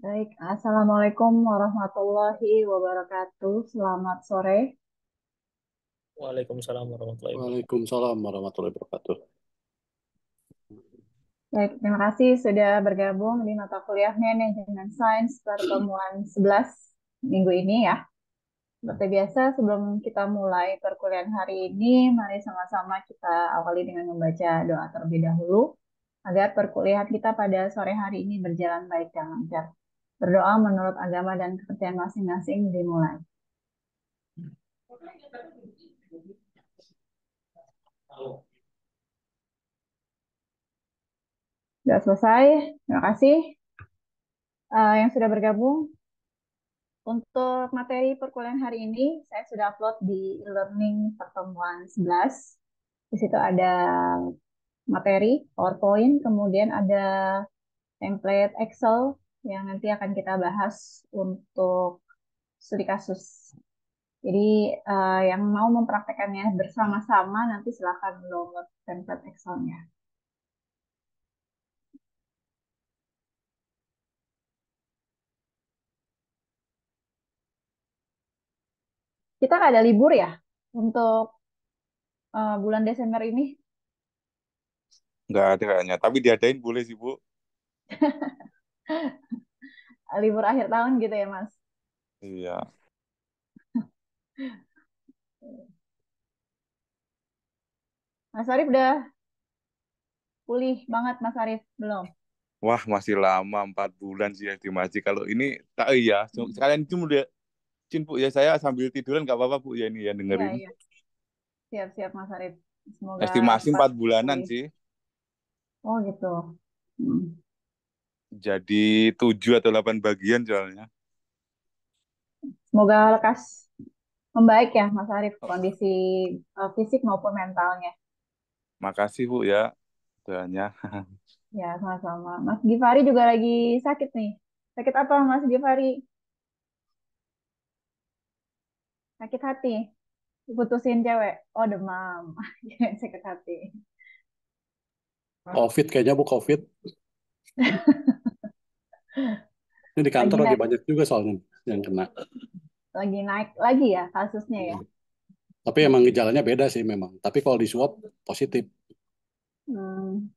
Baik, Assalamualaikum warahmatullahi wabarakatuh. Selamat sore. Waalaikumsalam warahmatullahi wabarakatuh. Waalaikumsalam warahmatullahi wabarakatuh. Baik, terima kasih sudah bergabung di mata kuliah Manajemen Sains pertemuan 11 minggu ini ya. Seperti biasa, sebelum kita mulai perkuliahan hari ini, mari sama-sama kita awali dengan membaca doa terlebih dahulu agar perkuliahan kita pada sore hari ini berjalan baik dan lancar. Berdoa menurut agama dan kepercayaan masing-masing dimulai. Sudah selesai, terima kasih yang sudah bergabung. Untuk materi perkuliahan hari ini, saya sudah upload di e-learning pertemuan 11. Di situ ada materi, PowerPoint, kemudian ada template Excel yang nanti akan kita bahas untuk studi kasus. Jadi yang mau mempraktekannya bersama-sama nanti silakan download template Excel-nya. Kita nggak ada libur ya untuk bulan Desember ini. Nggak ada kayaknya, tapi diadain boleh sih, Bu. Libur akhir tahun gitu ya, Mas? Iya. Mas Arif udah pulih banget, Mas Arif? Belum? Wah, masih lama 4 bulan sih estimasi. Kalau ini tak iya, sekalian itu udah Cin, Bu, ya saya sambil tiduran nggak apa-apa, Bu, ya ini ya Iya, dengerin. iya. Siap-siap, Mas Arif. Semoga Estimasi cepat 4 bulanan pulih. sih. Oh, gitu. Hmm. Jadi 7 atau 8 bagian soalnya. Semoga lekas membaik ya, Mas Arif, kondisi fisik maupun mentalnya. Makasih, Bu, ya doanya. Ya, sama-sama. Mas Gifari juga lagi sakit nih. Sakit apa, Mas Gifari? Sakit hati? Diputusin cewek? Oh, demam. Sakit hati. COVID kayaknya Bu, COVID. Ini di Lagi kantor lagi naik, banyak juga soalnya yang kena. lagi naik lagi ya kasusnya ya. Tapi emang gejalanya beda sih memang. Tapi kalau di swab positif. Hmm,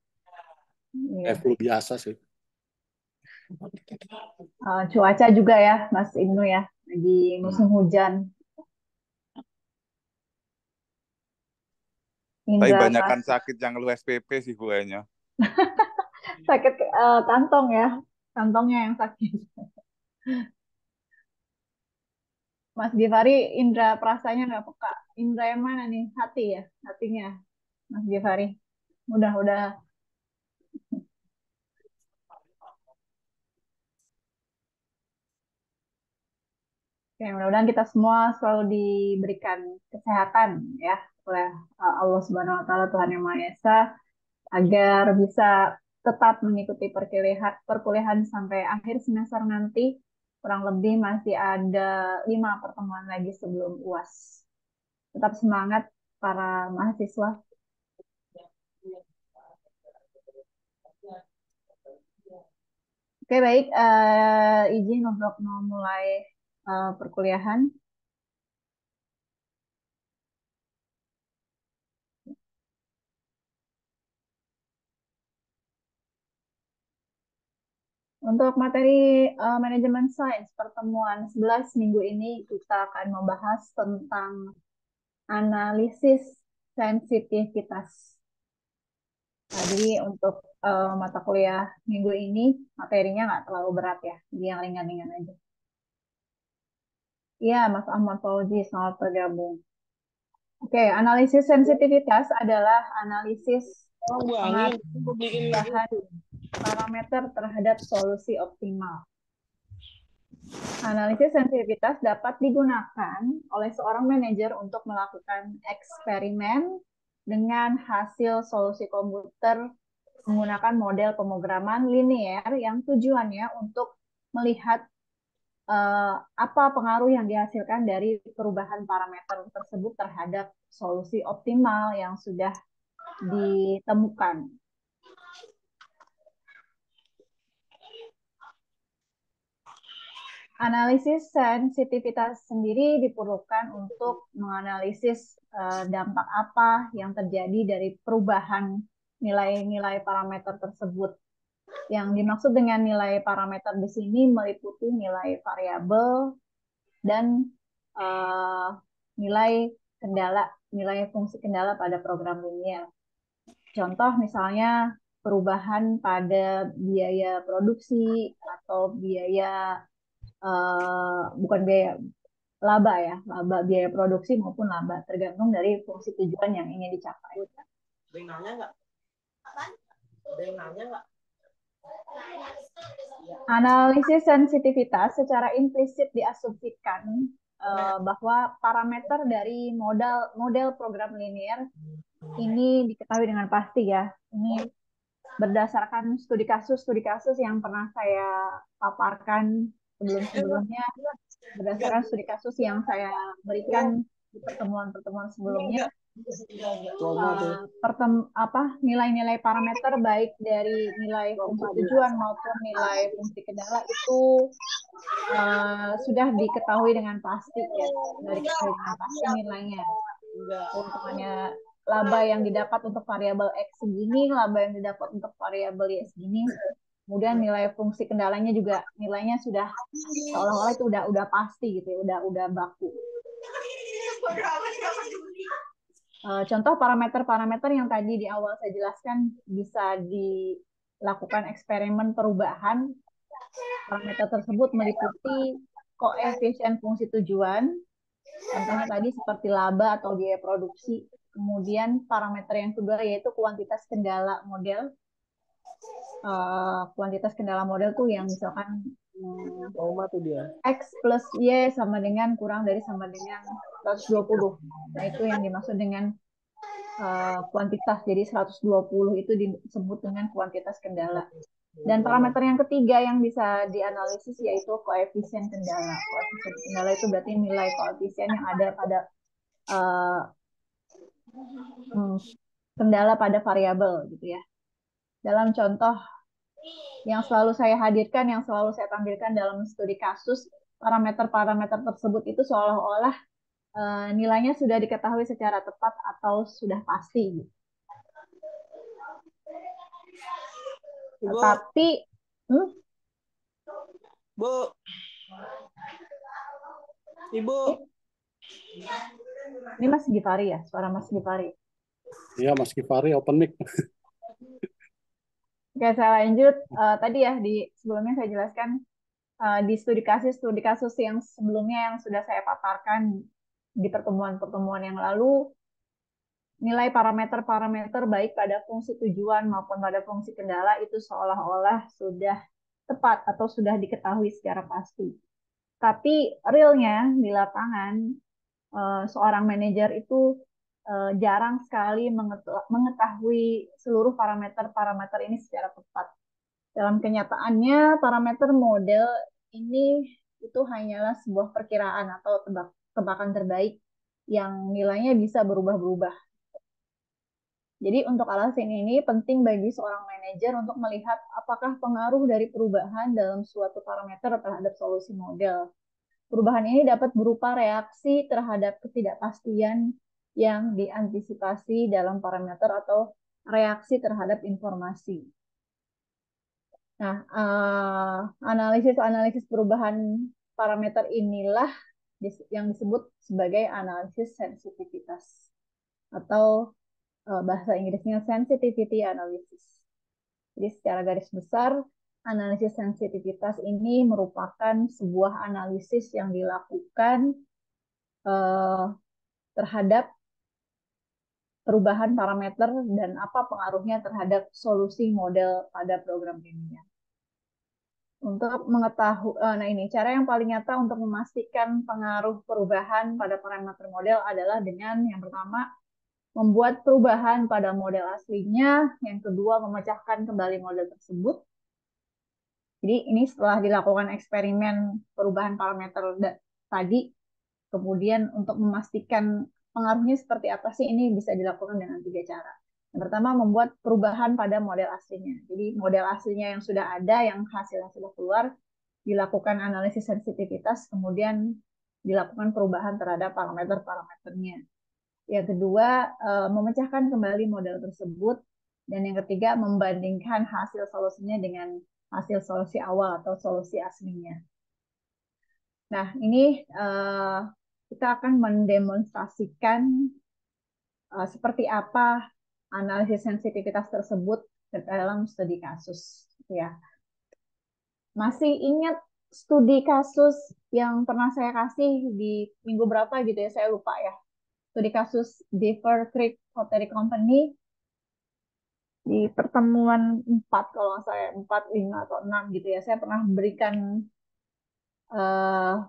Kayak iya. flu biasa sih. Cuaca juga ya, Mas Ibnu ya. Lagi musim hujan. Tapi Indra banyakan Pras sakit yang lu SPP sih, Bu, kayaknya. sakit kantong ya, kantongnya yang sakit. Mas Givari, Indra Prasanya nggak peka. Indra yang mana nih? Hati ya, hatinya, Mas Givari. Udah. Oke, mudah-mudahan kita semua selalu diberikan kesehatan ya oleh Allah Subhanahu Wa Taala Tuhan Yang Maha Esa agar bisa tetap mengikuti perkuliahan sampai akhir semester nanti. Kurang lebih masih ada 5 pertemuan lagi sebelum UAS. Tetap semangat para mahasiswa. Oke, baik. Izin untuk memulai perkuliahan. Untuk materi manajemen sains pertemuan 11 minggu ini kita akan membahas tentang analisis sensitivitas. Nah, jadi untuk mata kuliah minggu ini materinya nggak terlalu berat ya, jadi yang ringan-ringan aja. Iya, Mas Ahmad Fauzi, selamat bergabung. Oke, analisis sensitivitas adalah analisis Tolong buangin, aku bikin pengaruhan parameter terhadap solusi optimal. Analisis sensitivitas dapat digunakan oleh seorang manajer untuk melakukan eksperimen dengan hasil solusi komputer menggunakan model pemrograman linier yang tujuannya untuk melihat apa pengaruh yang dihasilkan dari perubahan parameter tersebut terhadap solusi optimal yang sudah ditemukan. Analisis sensitivitas sendiri diperlukan untuk menganalisis dampak apa yang terjadi dari perubahan nilai-nilai parameter tersebut. Yang dimaksud dengan nilai parameter di sini meliputi nilai variabel dan nilai kendala, nilai fungsi kendala pada program linear. Contoh misalnya perubahan pada biaya produksi atau biaya bukan biaya laba ya, laba biaya produksi maupun laba tergantung dari fungsi tujuan yang ingin dicapai. Analisis sensitivitas secara implisit diasumsikan bahwa parameter dari model program linear ini diketahui dengan pasti ya. Ini berdasarkan studi kasus yang pernah saya paparkan sebelum-sebelumnya, berdasarkan studi kasus yang saya berikan di pertemuan-pertemuan sebelumnya, nilai-nilai parameter baik dari nilai fungsi tujuan maupun nilai fungsi kendala itu sudah diketahui dengan pasti ya, dari diketahui dengan pasti nilainya. Keuntungannya laba yang didapat untuk variabel X segini, laba yang didapat untuk variabel Y segini. Kemudian nilai fungsi kendalanya juga nilainya sudah seolah-olah itu udah pasti gitu ya, udah baku. Contoh parameter-parameter yang tadi di awal saya jelaskan bisa dilakukan eksperimen perubahan. Parameter tersebut meliputi koefisien fungsi tujuan, contohnya tadi seperti laba atau biaya produksi. Kemudian parameter yang kedua yaitu kuantitas kendala model. Kuantitas kendala model tuh yang misalkan X plus Y sama dengan kurang dari sama dengan 120. Nah itu yang dimaksud dengan kuantitas. Jadi 120 itu disebut dengan kuantitas kendala. Dan parameter yang ketiga yang bisa dianalisis yaitu koefisien kendala. Koefisien kendala itu berarti nilai koefisien yang ada pada kendala pada variabel gitu ya. Dalam contoh yang selalu saya hadirkan, yang selalu saya tampilkan dalam studi kasus, parameter-parameter tersebut itu seolah-olah nilainya sudah diketahui secara tepat atau sudah pasti. Tetapi, Ibu. Ini Mas Gifari ya, suara Mas Gifari. Iya, Mas Gifari, open mic. Oke, saya lanjut. Tadi ya, sebelumnya saya jelaskan di studi kasus yang sebelumnya yang sudah saya paparkan di pertemuan-pertemuan yang lalu, nilai parameter-parameter baik pada fungsi tujuan maupun pada fungsi kendala itu seolah-olah sudah tepat atau sudah diketahui secara pasti. Tapi realnya di lapangan, seorang manajer itu jarang sekali mengetahui seluruh parameter-parameter ini secara tepat. Dalam kenyataannya, parameter model ini itu hanyalah sebuah perkiraan atau tebakan terbaik yang nilainya bisa berubah-ubah. Jadi untuk alasan ini penting bagi seorang manajer untuk melihat apakah pengaruh dari perubahan dalam suatu parameter terhadap solusi model. Perubahan ini dapat berupa reaksi terhadap ketidakpastian yang diantisipasi dalam parameter atau reaksi terhadap informasi. Nah, analisis perubahan parameter inilah yang disebut sebagai analisis sensitivitas atau bahasa Inggrisnya sensitivity analysis. Jadi secara garis besar, analisis sensitivitas ini merupakan sebuah analisis yang dilakukan terhadap perubahan parameter dan apa pengaruhnya terhadap solusi model pada program linear. Untuk mengetahui, nah ini cara yang paling nyata untuk memastikan pengaruh perubahan pada parameter model adalah dengan yang pertama membuat perubahan pada model aslinya, yang kedua memecahkan kembali model tersebut. Jadi ini setelah dilakukan eksperimen perubahan parameter tadi, kemudian untuk memastikan pengaruhnya seperti apa sih, ini bisa dilakukan dengan 3 cara. Yang pertama membuat perubahan pada model aslinya. Jadi model aslinya yang sudah ada, yang hasilnya sudah keluar, dilakukan analisis sensitivitas, kemudian dilakukan perubahan terhadap parameter-parameternya. Yang kedua, memecahkan kembali model tersebut. Dan yang ketiga, membandingkan hasil solusinya dengan hasil solusi awal atau solusi aslinya. Nah, ini kita akan mendemonstrasikan seperti apa analisis sensitivitas tersebut dalam studi kasus. Ya. Masih ingat studi kasus yang pernah saya kasih di minggu berapa gitu ya, saya lupa ya. Studi kasus Beaver Creek Pottery Company di pertemuan 4 kalau nggak salah 4, 5, atau 6 gitu ya. Saya pernah berikan uh,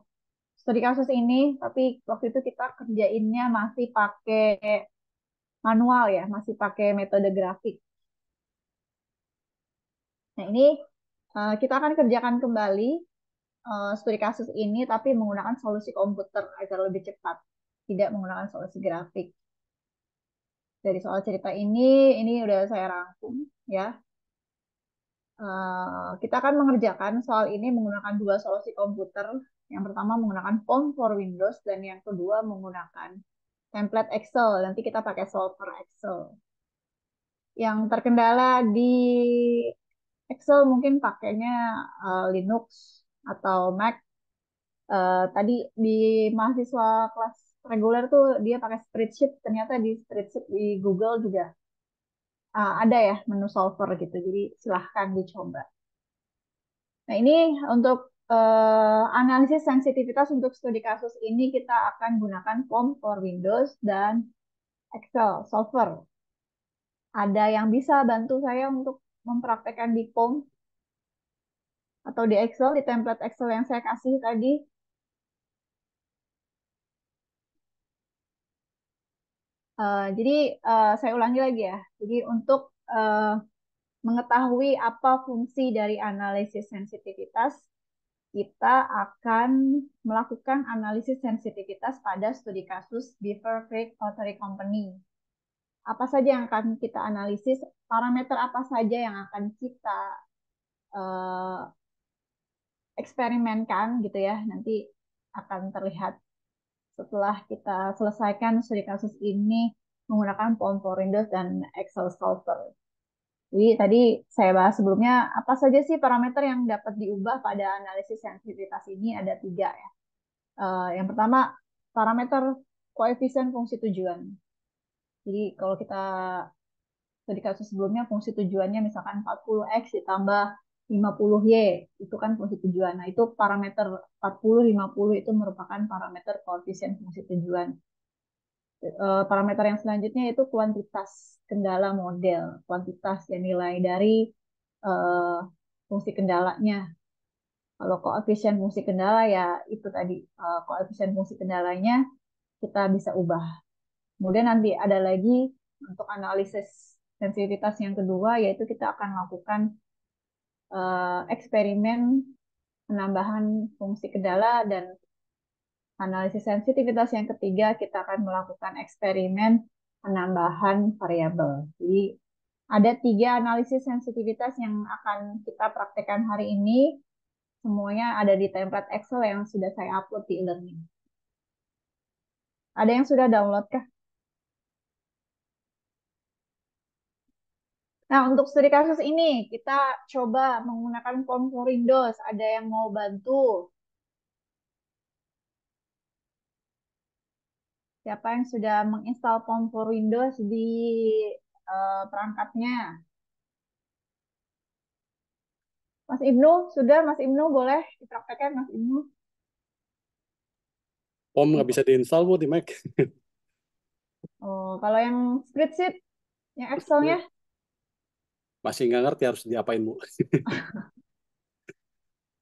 studi kasus ini, tapi waktu itu kita kerjainnya masih pakai manual ya, masih pakai metode grafik. Nah ini kita akan kerjakan kembali studi kasus ini, tapi menggunakan solusi komputer agar lebih cepat, tidak menggunakan solusi grafik. Dari soal cerita ini udah saya rangkum ya. Kita akan mengerjakan soal ini menggunakan dua solusi komputer. Yang pertama menggunakan Form for Windows dan yang kedua menggunakan template Excel. Nanti kita pakai solver Excel. Yang terkendala di Excel mungkin pakainya Linux atau Mac. Tadi di mahasiswa kelas reguler tuh dia pakai spreadsheet. Ternyata di spreadsheet di Google juga ada ya menu solver gitu. Jadi silahkan dicoba. Nah, ini untuk analisis sensitivitas untuk studi kasus ini kita akan gunakan Form for Windows dan Excel Solver. Ada yang bisa bantu saya untuk mempraktekkan di Form atau di Excel, di template Excel yang saya kasih tadi? Jadi saya ulangi lagi ya. Jadi untuk mengetahui apa fungsi dari analisis sensitivitas, kita akan melakukan analisis sensitivitas pada studi kasus Beaver Creek Pottery Company. Apa saja yang akan kita analisis, parameter apa saja yang akan kita uh, eksperimenkan gitu ya, nanti akan terlihat setelah kita selesaikan studi kasus ini menggunakan Form for Windows dan Excel Solver. Jadi tadi saya bahas sebelumnya, apa saja sih parameter yang dapat diubah pada analisis sensitivitas ini? Ada 3 ya. Yang pertama, parameter koefisien fungsi tujuan. Jadi kalau kita studi kasus sebelumnya fungsi tujuannya misalkan 40x ditambah 50y, itu kan fungsi tujuan. Nah, itu parameter 40, 50 itu merupakan parameter koefisien fungsi tujuan. Parameter yang selanjutnya itu kuantitas kendala model, kuantitas yang nilai dari uh, fungsi kendalanya. Kalau koefisien fungsi kendala ya itu tadi koefisien fungsi kendalanya kita bisa ubah. Kemudian nanti ada lagi untuk analisis sensitivitas yang kedua yaitu kita akan melakukan eksperimen penambahan fungsi kendala dan analisis sensitivitas yang ketiga kita akan melakukan eksperimen penambahan variabel. Jadi ada 3 analisis sensitivitas yang akan kita praktekkan hari ini. Semuanya ada di template Excel yang sudah saya upload di e-learning. Ada yang sudah download kah? Nah, untuk studi kasus ini kita coba menggunakan Form for Windows. Ada yang mau bantu? Siapa yang sudah menginstal Form for Windows di perangkatnya? Mas Ibnu, sudah Mas Ibnu boleh dipraktekkan Mas Ibnu? Form nggak bisa diinstal Bu di Mac. Oh, kalau yang spreadsheet, yang Excel-nya? Masih nggak ngerti harus diapain Bu.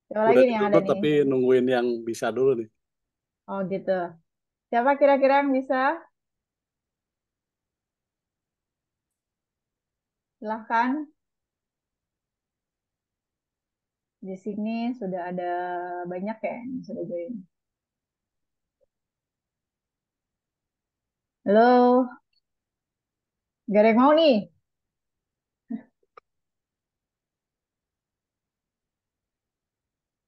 Siapa lagi Udah nih yang ada di-download nih? tapi nungguin yang bisa dulu nih. Oh gitu. Siapa kira-kira yang bisa? Silahkan. Di sini sudah ada banyak ya yang sudah join. Halo, gak ada yang mau nih?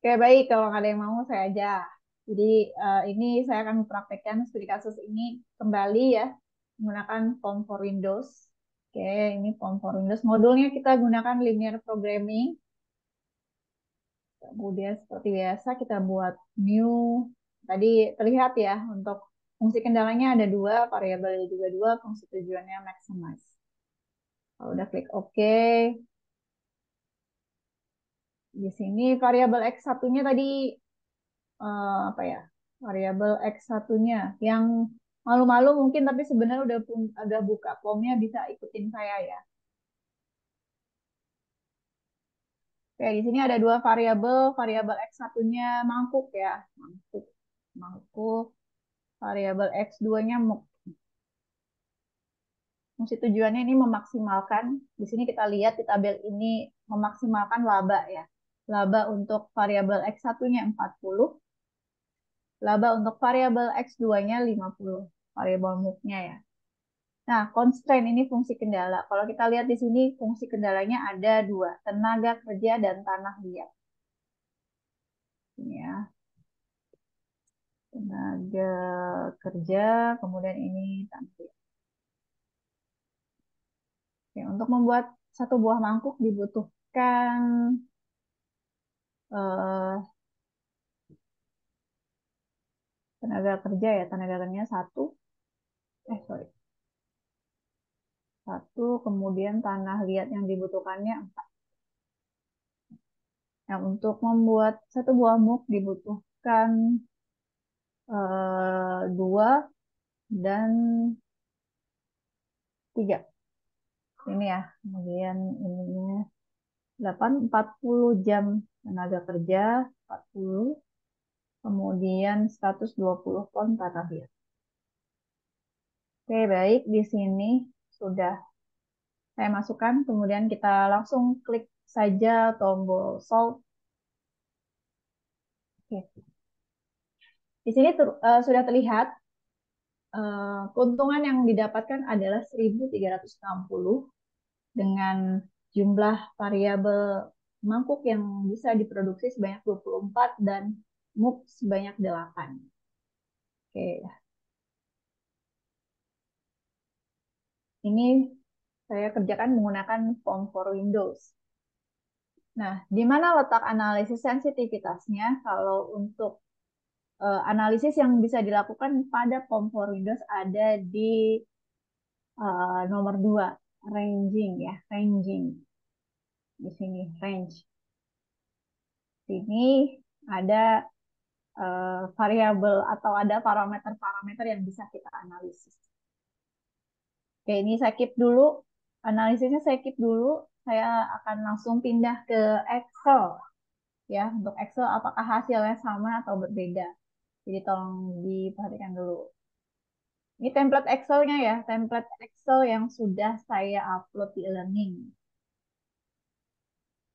Oke, baik. Kalau nggak ada yang mau, saya aja. Jadi, ini saya akan mempraktekkan studi kasus ini kembali ya, menggunakan Form for Windows. Oke, ini Form for Windows. Modulnya kita gunakan linear programming. Kemudian seperti biasa kita buat new. Tadi terlihat ya, untuk fungsi kendalanya ada dua, variabelnya juga dua, fungsi tujuannya maximize. Kalau udah klik OK, di sini variabel X1-nya tadi apa ya? Variabel X1-nya yang malu-malu mungkin, tapi sebenarnya udah buka formnya, bisa ikutin saya ya. Oke, di sini ada dua variabel. Variabel X1-nya mangkuk ya, mangkuk, mangkuk. Variabel X2-nya muk. Fungsi tujuannya ini memaksimalkan. Di sini kita lihat di tabel ini memaksimalkan laba ya. Laba untuk variabel X1-nya 40. Laba untuk variabel X2-nya 50. Variabel muk-nya ya. Nah, constraint ini fungsi kendala. Kalau kita lihat di sini fungsi kendalanya ada dua, tenaga kerja dan tanah liat. Ini ya. Tenaga kerja, kemudian ini tanah liat. Oke, untuk membuat satu buah mangkuk dibutuhkan tenaga kerja ya, tenaga kerjanya satu, kemudian tanah liat yang dibutuhkannya 4. Nah, untuk membuat satu buah muk dibutuhkan 2 dan 3. Ini ya, kemudian ininya 40 jam tenaga kerja, 40, kemudian 120 ton tanah liat. Oke, baik, di sini sudah saya masukkan, kemudian kita langsung klik saja tombol solve. Oke. Di sini sudah terlihat keuntungan yang didapatkan adalah 1.360 dengan jumlah variabel mangkuk yang bisa diproduksi sebanyak 24 dan muk sebanyak 8. Oke. Ini saya kerjakan menggunakan Form for Windows. Nah, di mana letak analisis sensitivitasnya? Kalau untuk analisis yang bisa dilakukan pada Form for Windows ada di nomor 2, ranging ya, ranging. Di sini range. Sini ada variabel atau ada parameter-parameter yang bisa kita analisis. Oke, ini saya keep dulu. Analisisnya saya keep dulu. Saya akan langsung pindah ke Excel. Ya, untuk Excel apakah hasilnya sama atau berbeda. Jadi tolong diperhatikan dulu. Ini template Excel-nya ya, template Excel yang sudah saya upload di e-learning.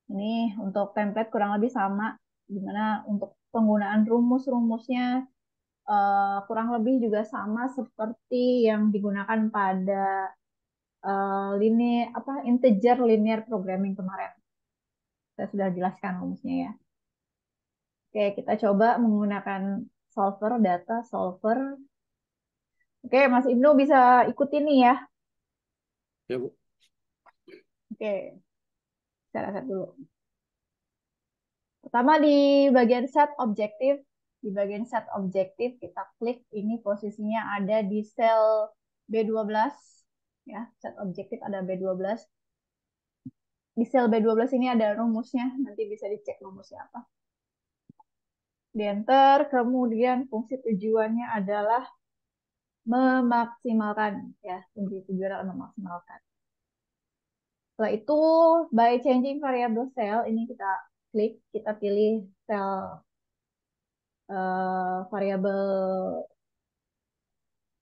Ini untuk template kurang lebih sama, dimana untuk penggunaan rumus-rumusnya kurang lebih juga sama seperti yang digunakan pada integer linear programming kemarin. Saya sudah jelaskan rumusnya ya. Oke, kita coba menggunakan solver, data solver. Oke, Mas Ibnu bisa ikuti nih ya. Ya, Bu. Oke, saya lihat dulu. Pertama di bagian set objektif. Di bagian set objektif kita klik, ini posisinya ada di sel B12. Ya, set objektif ada B12. Di sel B12 ini ada rumusnya, nanti bisa dicek rumusnya apa. Di enter, kemudian fungsi tujuannya adalah memaksimalkan. Ya, fungsi tujuan adalah memaksimalkan. Setelah itu, by changing variable cell, ini kita klik, kita pilih sel variabel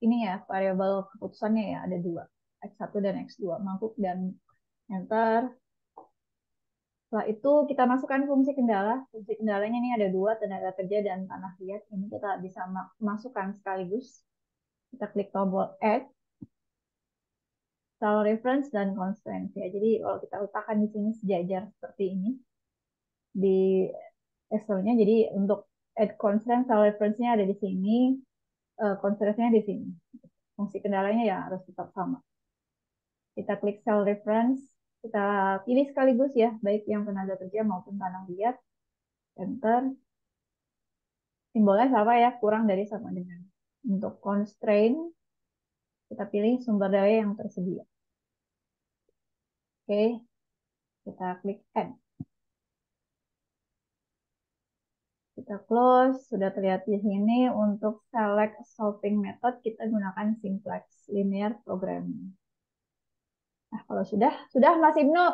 ini ya, variabel keputusannya ya, ada 2, X1 dan X2, mangkuk dan enter. Setelah itu kita masukkan fungsi kendala. Fungsi kendalanya ini ada 2, tenaga kerja dan tanah liat. Ini kita bisa masukkan sekaligus. Kita klik tombol add, cell reference dan constraint ya. Jadi kalau kita letakkan di sini sejajar seperti ini, di Excelnya. Jadi untuk add constraint, cell reference-nya ada di sini, constraint-nya di sini. Fungsi kendalanya ya harus tetap sama. Kita klik cell reference, kita pilih sekaligus ya, baik yang tenaga kerja maupun tanah liat, enter. Simbolnya sama ya, kurang dari sama dengan. Untuk constraint, kita pilih sumber daya yang tersedia. Oke, kita klik add. Kita close, sudah terlihat di sini. Untuk select solving method, kita gunakan simplex linear programming. Nah, kalau sudah Mas Ibnu, Udah,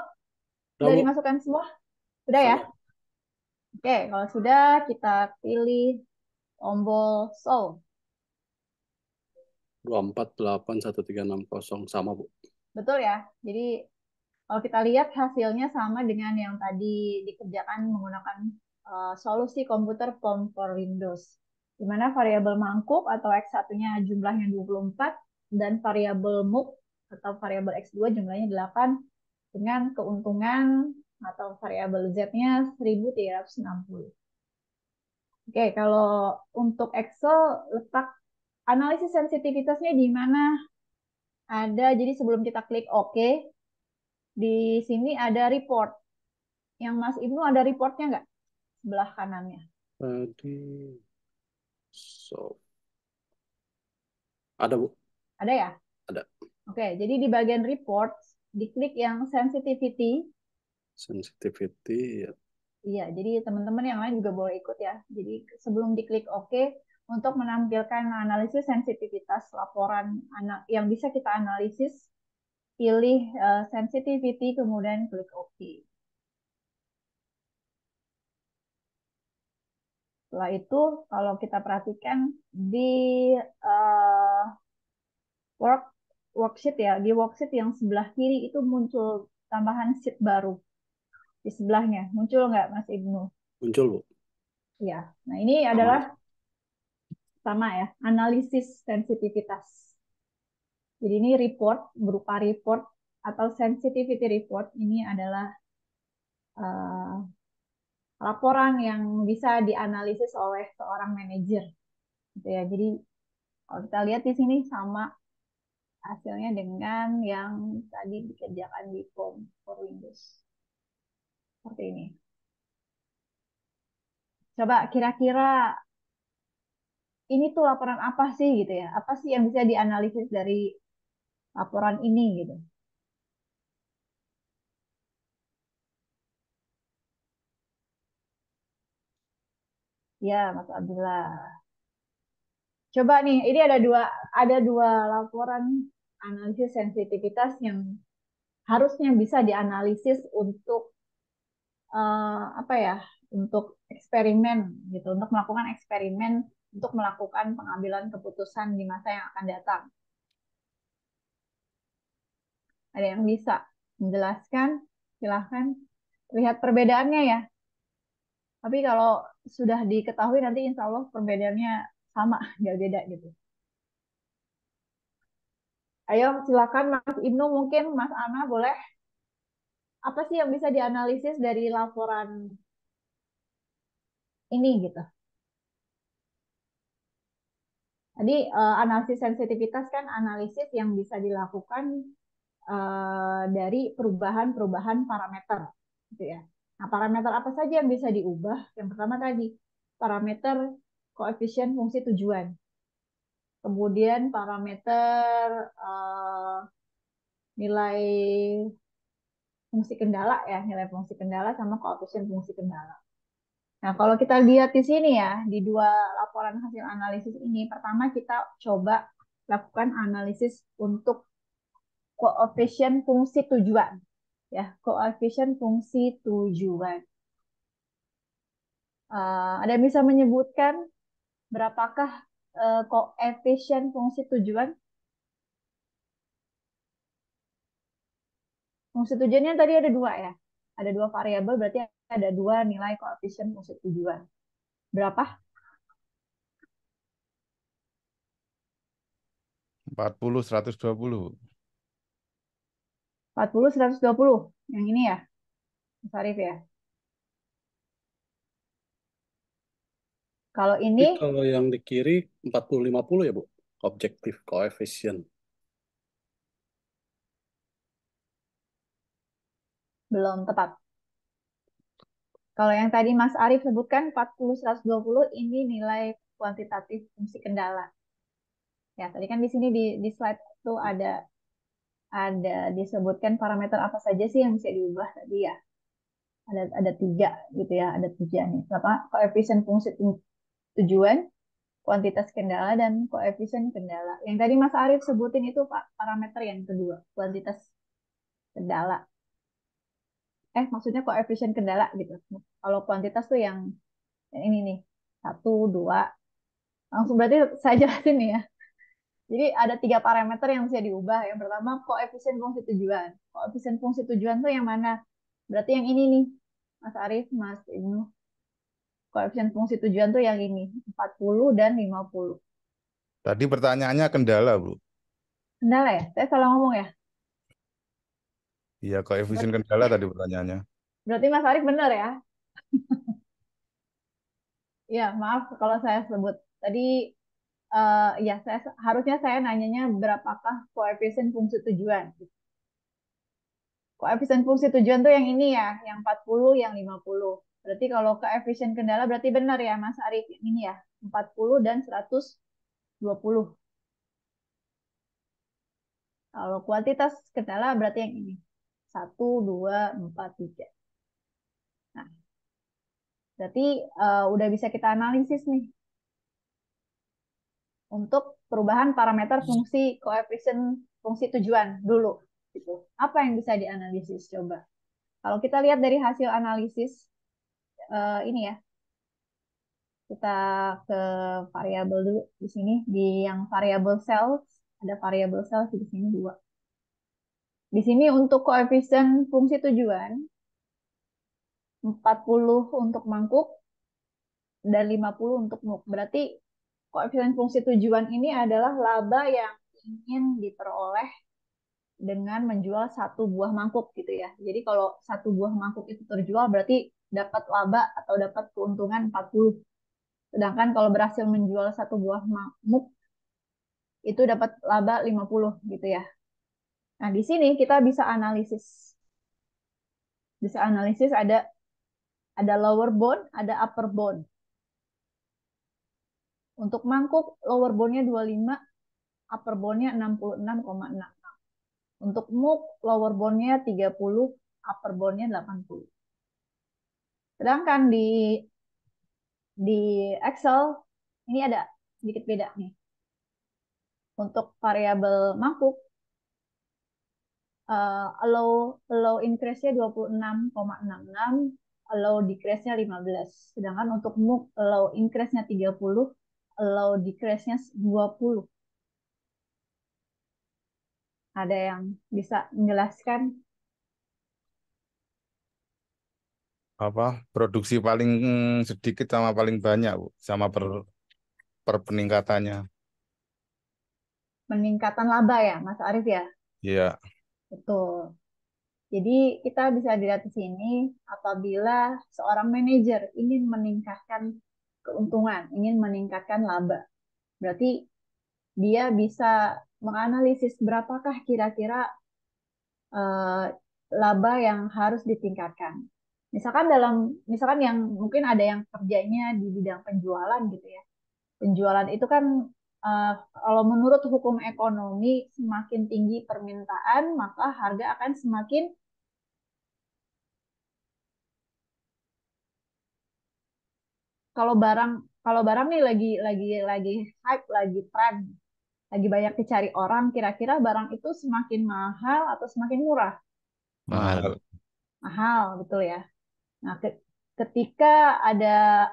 sudah Bu. dimasukkan semua? Sudah ya? Sudah. Oke, kalau sudah, kita pilih tombol solve. 2481360 sama, Bu. Betul ya? Jadi, kalau kita lihat hasilnya sama dengan yang tadi dikerjakan menggunakan solusi komputer form for Windows, di mana variabel mangkuk atau X1-nya jumlahnya 24 dan variabel move atau variabel X2 jumlahnya 8 dengan keuntungan atau variabel Z-nya 1360. Oke, kalau untuk Excel letak analisis sensitivitasnya di mana? Ada, jadi sebelum kita klik OK, di sini ada report. Yang Mas Ibnu ada reportnya nggak? Sebelah kanannya. Tadi ada, Bu. Ada ya? Ada. Oke, jadi di bagian report, diklik yang sensitivity. Sensitivity ya. Iya, jadi teman-teman yang lain juga boleh ikut ya. Jadi sebelum diklik OK, untuk menampilkan analisis sensitivitas laporan yang bisa kita analisis, pilih sensitivity, kemudian klik OK. Setelah itu, kalau kita perhatikan di worksheet ya, di worksheet yang sebelah kiri itu muncul tambahan sheet baru di sebelahnya. Muncul nggak, Mas Ibnu? Muncul, Bu. Ya, nah ini adalah sama ya, analisis sensitivitas. Jadi ini report, berupa report atau sensitivity report. Ini adalah laporan yang bisa dianalisis oleh seorang manajer. Gitu ya. Jadi kalau kita lihat di sini sama hasilnya dengan yang tadi dikerjakan di form for Windows. Seperti ini. Coba kira-kira ini tuh laporan apa sih gitu ya? Apa sih yang bisa dianalisis dari laporan ini gitu? Ya, Mas Abdullah. Coba nih, ini ada dua laporan analisis sensitivitas yang harusnya bisa dianalisis untuk apa ya? Untuk eksperimen gitu, untuk melakukan eksperimen untuk melakukan pengambilan keputusan di masa yang akan datang. Ada yang bisa menjelaskan? Silahkan. Lihat perbedaannya ya. Tapi kalau sudah diketahui nanti insya Allah perbedaannya sama, nggak beda gitu. Ayo silakan Mas Ibnu, mungkin Mas Ana boleh. Apa sih yang bisa dianalisis dari laporan ini gitu? Tadi analisis sensitivitas kan analisis yang bisa dilakukan dari perubahan-perubahan parameter, gitu ya. Nah, parameter apa saja yang bisa diubah? Yang pertama tadi parameter koefisien fungsi tujuan. Kemudian parameter nilai fungsi kendala ya, nilai fungsi kendala sama koefisien fungsi kendala. Nah, kalau kita lihat di sini ya, di dua laporan hasil analisis ini, pertama kita coba lakukan analisis untuk koefisien fungsi tujuan. Ya, koefisien fungsi tujuan. Ada yang bisa menyebutkan berapakah koefisien fungsi tujuan? Fungsi tujuannya tadi ada dua ya. Ada dua variabel, berarti ada dua nilai koefisien fungsi tujuan. Berapa? 40, 120. 40, 120. Yang ini ya, Mas Arif ya. Kalau Tapi ini kalau yang di kiri 40-50 ya, Bu? Objective coefficient. belum tepat. Kalau yang tadi Mas Arief sebutkan 40-120 ini nilai kuantitatif fungsi kendala. Ya, tadi kan di sini di slide itu ada disebutkan parameter apa saja sih yang bisa diubah tadi ya. Ada 3 gitu ya, ada 3 nih. Apa? Koefisien fungsi tujuan, kuantitas kendala, dan koefisien kendala. Yang tadi Mas Arief sebutin itu Pak, parameter yang kedua, kuantitas kendala. Maksudnya koefisien kendala gitu. Kalau kuantitas tuh yang ini nih, 1, 2. Langsung berarti saya jelasin nih ya. Jadi ada 3 parameter yang bisa diubah. Yang pertama, koefisien fungsi tujuan. Koefisien fungsi tujuan tuh yang mana? Berarti yang ini nih, Mas Arief, Mas Ibnu. Koefisien fungsi tujuan tuh yang ini, 40 dan 50. Tadi pertanyaannya kendala, Bu. Kendala ya? Saya salah ngomong ya? Iya, koefisien Berarti, kendala tadi pertanyaannya. berarti Mas Arief benar ya? Iya, maaf kalau saya sebut. Tadi, ya harusnya saya nanyanya berapakah koefisien fungsi tujuan. Koefisien fungsi tujuan tuh yang ini ya, yang 40, yang 50. Berarti kalau koefisien kendala berarti benar ya Mas Arief, yang ini ya, 40 dan 120. Kalau kuantitas kendala berarti yang ini, 1, 2, 4, 3. Nah, berarti udah bisa kita analisis nih untuk perubahan parameter fungsi koefisien fungsi tujuan dulu. Gitu. Apa yang bisa dianalisis coba? Kalau kita lihat dari hasil analisis ini ya, kita ke variabel dulu di sini, di yang variabel cells, ada variabel cells di sini 2. Di sini untuk koefisien fungsi tujuan 40 untuk mangkuk dan 50 untuk muk. Berarti koefisien fungsi tujuan ini adalah laba yang ingin diperoleh dengan menjual 1 buah mangkuk gitu ya. Jadi kalau 1 buah mangkuk itu terjual berarti dapat laba atau dapat keuntungan 40. Sedangkan kalau berhasil menjual 1 buah muk itu dapat laba 50 gitu ya. Nah, di sini kita bisa analisis. Bisa analisis ada lower bound, ada upper bound. Untuk mangkuk lower bound-nya 25, upper bound-nya 66,6. Untuk muk lower bound-nya 30, upper bound-nya 80. Sedangkan di Excel ini ada sedikit beda nih. Untuk variabel mangkuk allow increase-nya 26,66, allow decrease-nya 15. Sedangkan untuk muk allow increase-nya 30, allow decrease-nya 20. Ada yang bisa menjelaskan? Apa? Produksi paling sedikit sama paling banyak, Bu. Sama per peningkatannya. Peningkatan laba ya, Mas Arief ya? Iya. Betul. Jadi kita bisa dilihat di sini apabila seorang manajer ingin meningkatkan keuntungan, ingin meningkatkan laba. Berarti dia bisa menganalisis berapakah kira-kira eh, laba yang harus ditingkatkan. Misalkan yang mungkin ada yang kerjanya di bidang penjualan gitu ya. Penjualan itu kan kalau menurut hukum ekonomi semakin tinggi permintaan maka harga akan semakin kalau barang kalau barang nih lagi hype, lagi tren, lagi banyak dicari orang, kira-kira barang itu semakin mahal atau semakin murah? Mahal. Mahal, betul ya. Nah, ketika ada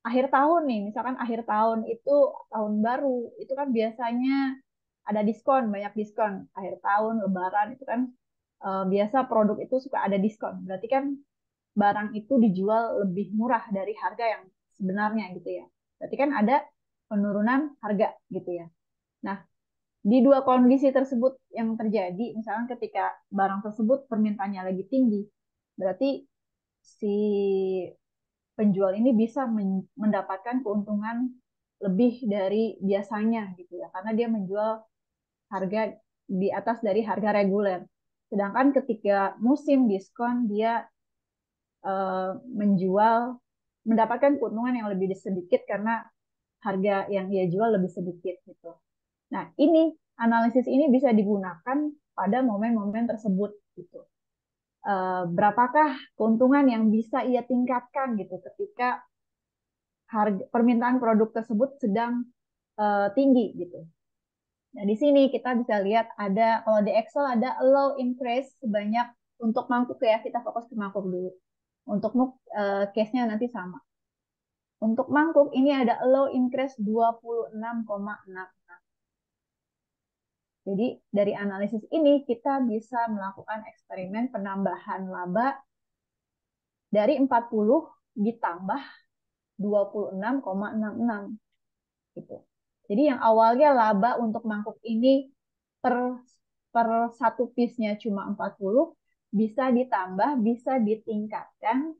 akhir tahun nih, misalkan akhir tahun itu tahun baru, itu kan biasanya ada diskon, banyak diskon. Akhir tahun, Lebaran itu kan biasa produk itu suka ada diskon. Berarti kan barang itu dijual lebih murah dari harga yang sebenarnya gitu ya. Berarti kan ada penurunan harga gitu ya. Nah, di dua kondisi tersebut yang terjadi, misalnya ketika barang tersebut permintaannya lagi tinggi, berarti si penjual ini bisa mendapatkan keuntungan lebih dari biasanya gitu ya, karena dia menjual harga di atas dari harga reguler. Sedangkan ketika musim diskon dia mendapatkan keuntungan yang lebih sedikit karena harga yang dia jual lebih sedikit gitu. Nah, analisis ini bisa digunakan pada momen-momen tersebut gitu. Berapakah keuntungan yang bisa ia tingkatkan gitu ketika permintaan produk tersebut sedang tinggi gitu. Nah, di sini kita bisa lihat kalau di Excel ada allow increase sebanyak untuk mangkuk ya, kita fokus ke mangkuk dulu. Untuk case-nya nanti sama. Untuk mangkuk ini ada allow increase 26,6. Jadi dari analisis ini kita bisa melakukan eksperimen penambahan laba dari 40 ditambah 26,66 gitu. Jadi yang awalnya laba untuk mangkuk ini per satu piece-nya cuma 40 bisa ditambah, bisa ditingkatkan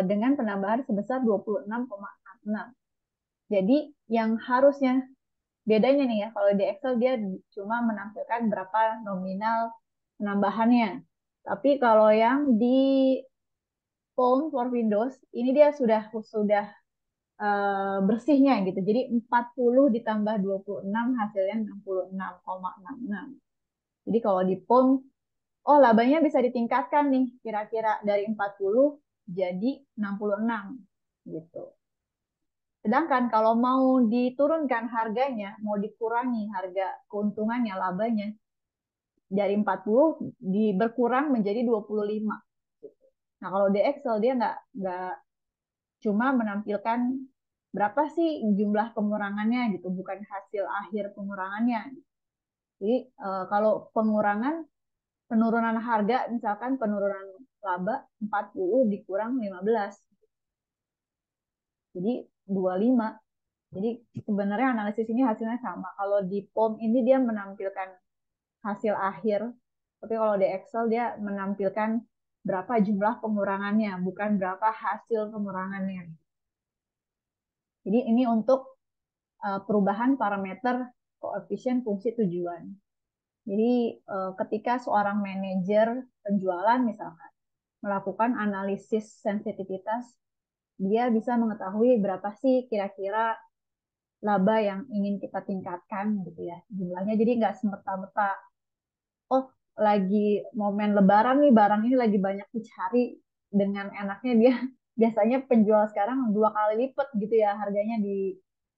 dengan penambahan sebesar 26,66. Jadi yang harusnya bedanya nih ya, kalau di Excel dia cuma menampilkan berapa nominal penambahannya. Tapi kalau yang di Palm for Windows, ini dia sudah bersihnya gitu. Jadi 40 ditambah 26 hasilnya 66,66. Jadi kalau di Palm, labanya bisa ditingkatkan nih kira-kira dari 40 jadi 66 gitu. Sedangkan kalau mau diturunkan harganya, mau dikurangi harga keuntungannya, labanya, dari 40 berkurang menjadi 25. Nah, kalau di Excel dia nggak cuma menampilkan berapa sih jumlah pengurangannya gitu, bukan hasil akhir pengurangannya. Jadi kalau penurunan harga, misalkan penurunan laba 40 dikurang 15. Jadi 25. Jadi sebenarnya analisis ini hasilnya sama. Kalau di POM ini dia menampilkan hasil akhir, tapi kalau di Excel dia menampilkan berapa jumlah pengurangannya, bukan berapa hasil pengurangannya. Jadi ini untuk perubahan parameter koefisien fungsi tujuan. Jadi ketika seorang manajer penjualan misalkan melakukan analisis sensitivitas, dia bisa mengetahui berapa sih kira-kira laba yang ingin kita tingkatkan gitu ya jumlahnya. Jadi nggak semerta-merta, lagi momen lebaran nih barang ini lagi banyak dicari, dengan enaknya dia biasanya penjual sekarang 2 kali lipat gitu ya harganya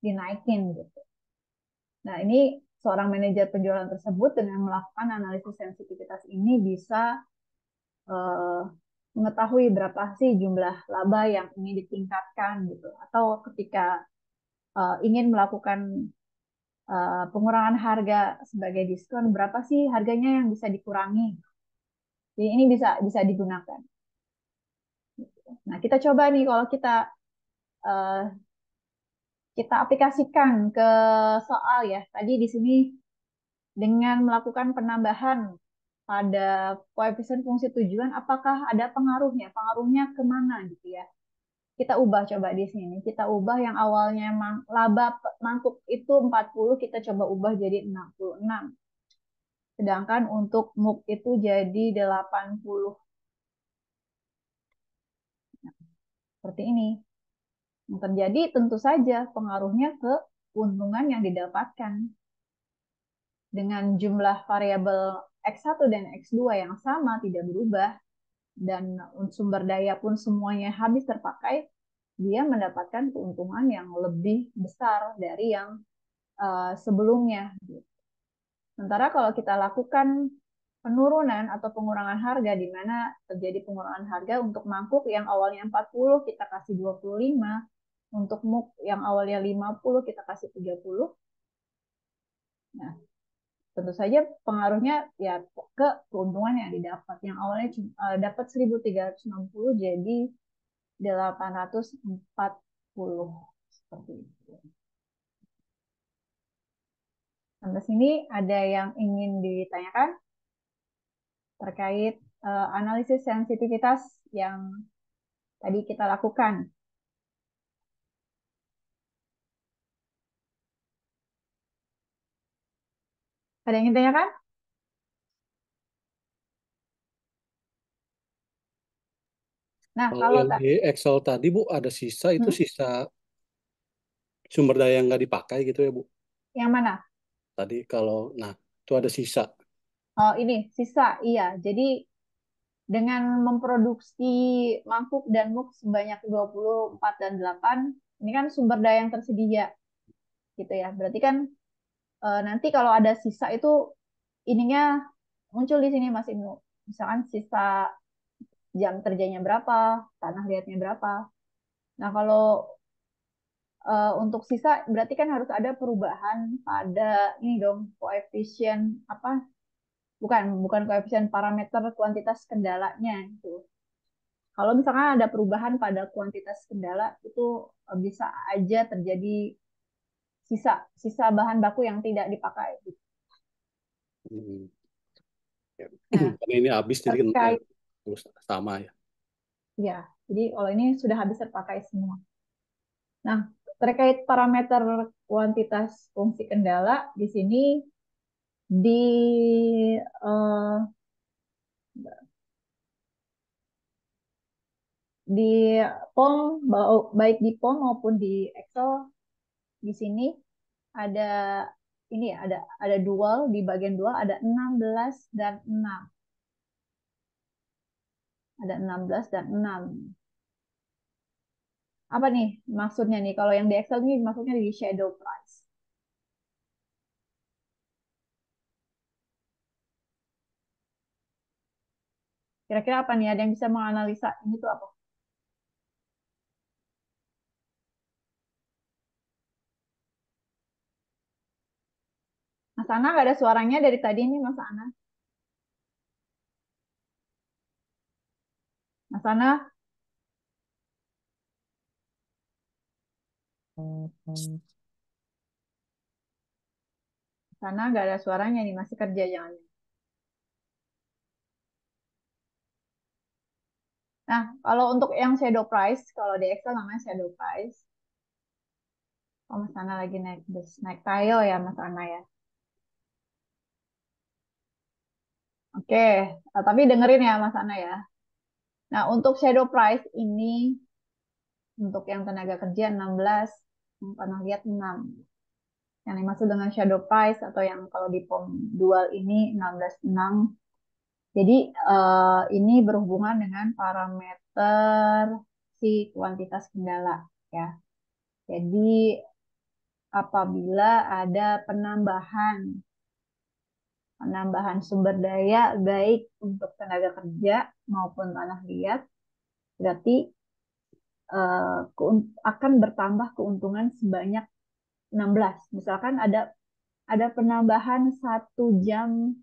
dinaikin gitu. Nah, ini seorang manajer penjualan tersebut dengan melakukan analisis sensitivitas ini bisa mengetahui berapa sih jumlah laba yang ingin ditingkatkan gitu. Atau ketika ingin melakukan pengurangan harga sebagai diskon, berapa sih harganya yang bisa dikurangi. Jadi ini bisa digunakan. Nah, kita coba nih kalau kita aplikasikan ke soal ya. Tadi di sini dengan melakukan penambahan pada koefisien fungsi tujuan, apakah ada pengaruhnya? Pengaruhnya kemana gitu ya? Kita ubah coba di sini. Kita ubah yang awalnya laba mangkuk itu 40, kita coba ubah jadi 66. Sedangkan untuk MUK itu jadi 80. Nah, seperti ini. Yang terjadi tentu saja pengaruhnya ke keuntungan yang didapatkan. Dengan jumlah variabel X1 dan X2 yang sama, tidak berubah, dan sumber daya pun semuanya habis terpakai, dia mendapatkan keuntungan yang lebih besar dari yang sebelumnya. Sementara kalau kita lakukan penurunan atau pengurangan harga, di mana terjadi pengurangan harga untuk mangkuk yang awalnya 40, kita kasih 25, untuk MUK yang awalnya 50, kita kasih 30. Nah, tentu saja pengaruhnya ya ke keuntungan yang didapat. Yang awalnya dapat 1.360 jadi 840 seperti itu. Sampai sini ada yang ingin ditanyakan terkait analisis sensitivitas yang tadi kita lakukan. Ada yang ingin tanyakan? Nah, Kalau kalau yang di Excel tadi Bu ada sisa, itu Hmm? sisa sumber daya yang nggak dipakai gitu ya Bu. Yang mana? Tadi kalau, nah itu ada sisa. Oh, ini sisa. Iya, jadi dengan memproduksi mangkuk dan muk sebanyak 24 dan 8, ini kan sumber daya yang tersedia gitu ya. Berarti kan nanti kalau ada sisa itu ininya muncul di sini Mas Ibnu. Misalkan sisa jam kerjanya berapa, tanah liatnya berapa. Nah, kalau untuk sisa berarti kan harus ada perubahan pada ini dong koefisien apa? Bukan, bukan koefisien parameter kuantitas kendalanya itu. Kalau misalkan ada perubahan pada kuantitas kendala itu bisa aja terjadi sisa sisa bahan baku yang tidak dipakai. Hmm. Ya. Nah, Karena ini habis jadi kan terkait terus sama ya. ya, jadi kalau ini sudah habis terpakai semua. Nah, terkait parameter kuantitas fungsi kendala di sini di eh, di POM baik di POM maupun di Excel di sini ada ini ya ada dual di bagian dual ada 16 dan 6. Ada 16 dan 6. Apa nih maksudnya nih? Kalau yang di Excel ini maksudnya di shadow price. Kira-kira apa nih? Ada yang bisa menganalisa ini tuh apa? Mas Ana nggak ada suaranya dari tadi nih Mas Ana. Mas Ana, Mas Ana nggak ada suaranya nih, masih kerja jangan. Nah, kalau untuk yang shadow price, kalau di Excel namanya shadow price. Oh, Mas Ana lagi naik bus, naik tayo ya Mas Ana ya. Oke, tapi dengerin ya Mas Ana ya. Nah, untuk shadow price ini, untuk yang tenaga kerja 16, yang pernah lihat 6. Yang dimaksud dengan shadow price atau yang kalau di POM dual ini 16,6. Jadi ini berhubungan dengan parameter si kuantitas kendala ya. Jadi apabila ada penambahan sumber daya baik untuk tenaga kerja maupun tanah liat, berarti akan bertambah keuntungan sebanyak 16. Misalkan ada penambahan 1 jam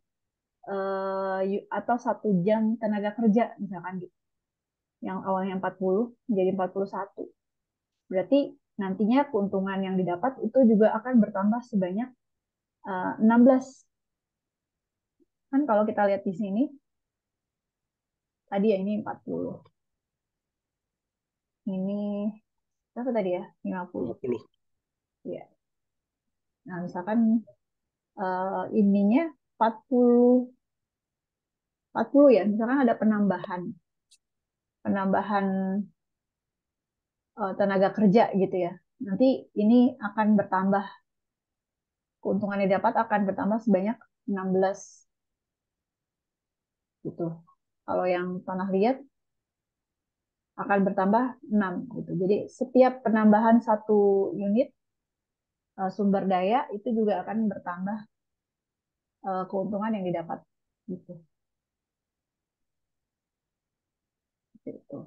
atau 1 jam tenaga kerja misalkan gitu. Yang awalnya 40 menjadi 41. Berarti nantinya keuntungan yang didapat itu juga akan bertambah sebanyak 16. Kan kalau kita lihat di sini tadi ya ini 40. Ini berapa tadi ya? 50. 50. Ya. Nah, misalkan ininya 40 40 ya, misalkan ada penambahan penambahan tenaga kerja gitu ya. Nanti ini akan bertambah, keuntungan yang dapat akan bertambah sebanyak 16 gitu. Kalau yang tanah liat akan bertambah 6 gitu. Jadi setiap penambahan 1 unit sumber daya itu juga akan bertambah keuntungan yang didapat gitu. Gitu.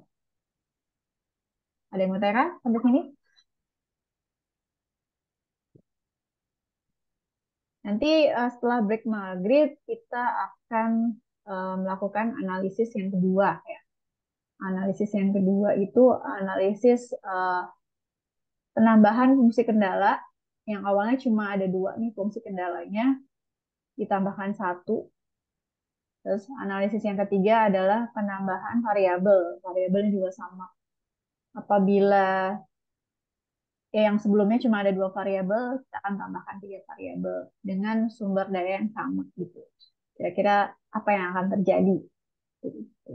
Ada yang mau tanyakan sampai sini? Nanti setelah break maghrib kita akan melakukan analisis yang kedua ya. Analisis yang kedua itu analisis penambahan fungsi kendala yang awalnya cuma ada 2 nih fungsi kendalanya ditambahkan 1. Terus analisis yang ketiga adalah penambahan variabel. Variabelnya juga sama. Apabila ya yang sebelumnya cuma ada 2 variabel, kita akan tambahkan 3 variabel dengan sumber daya yang sama gitu. Kira-kira apa yang akan terjadi? Gitu.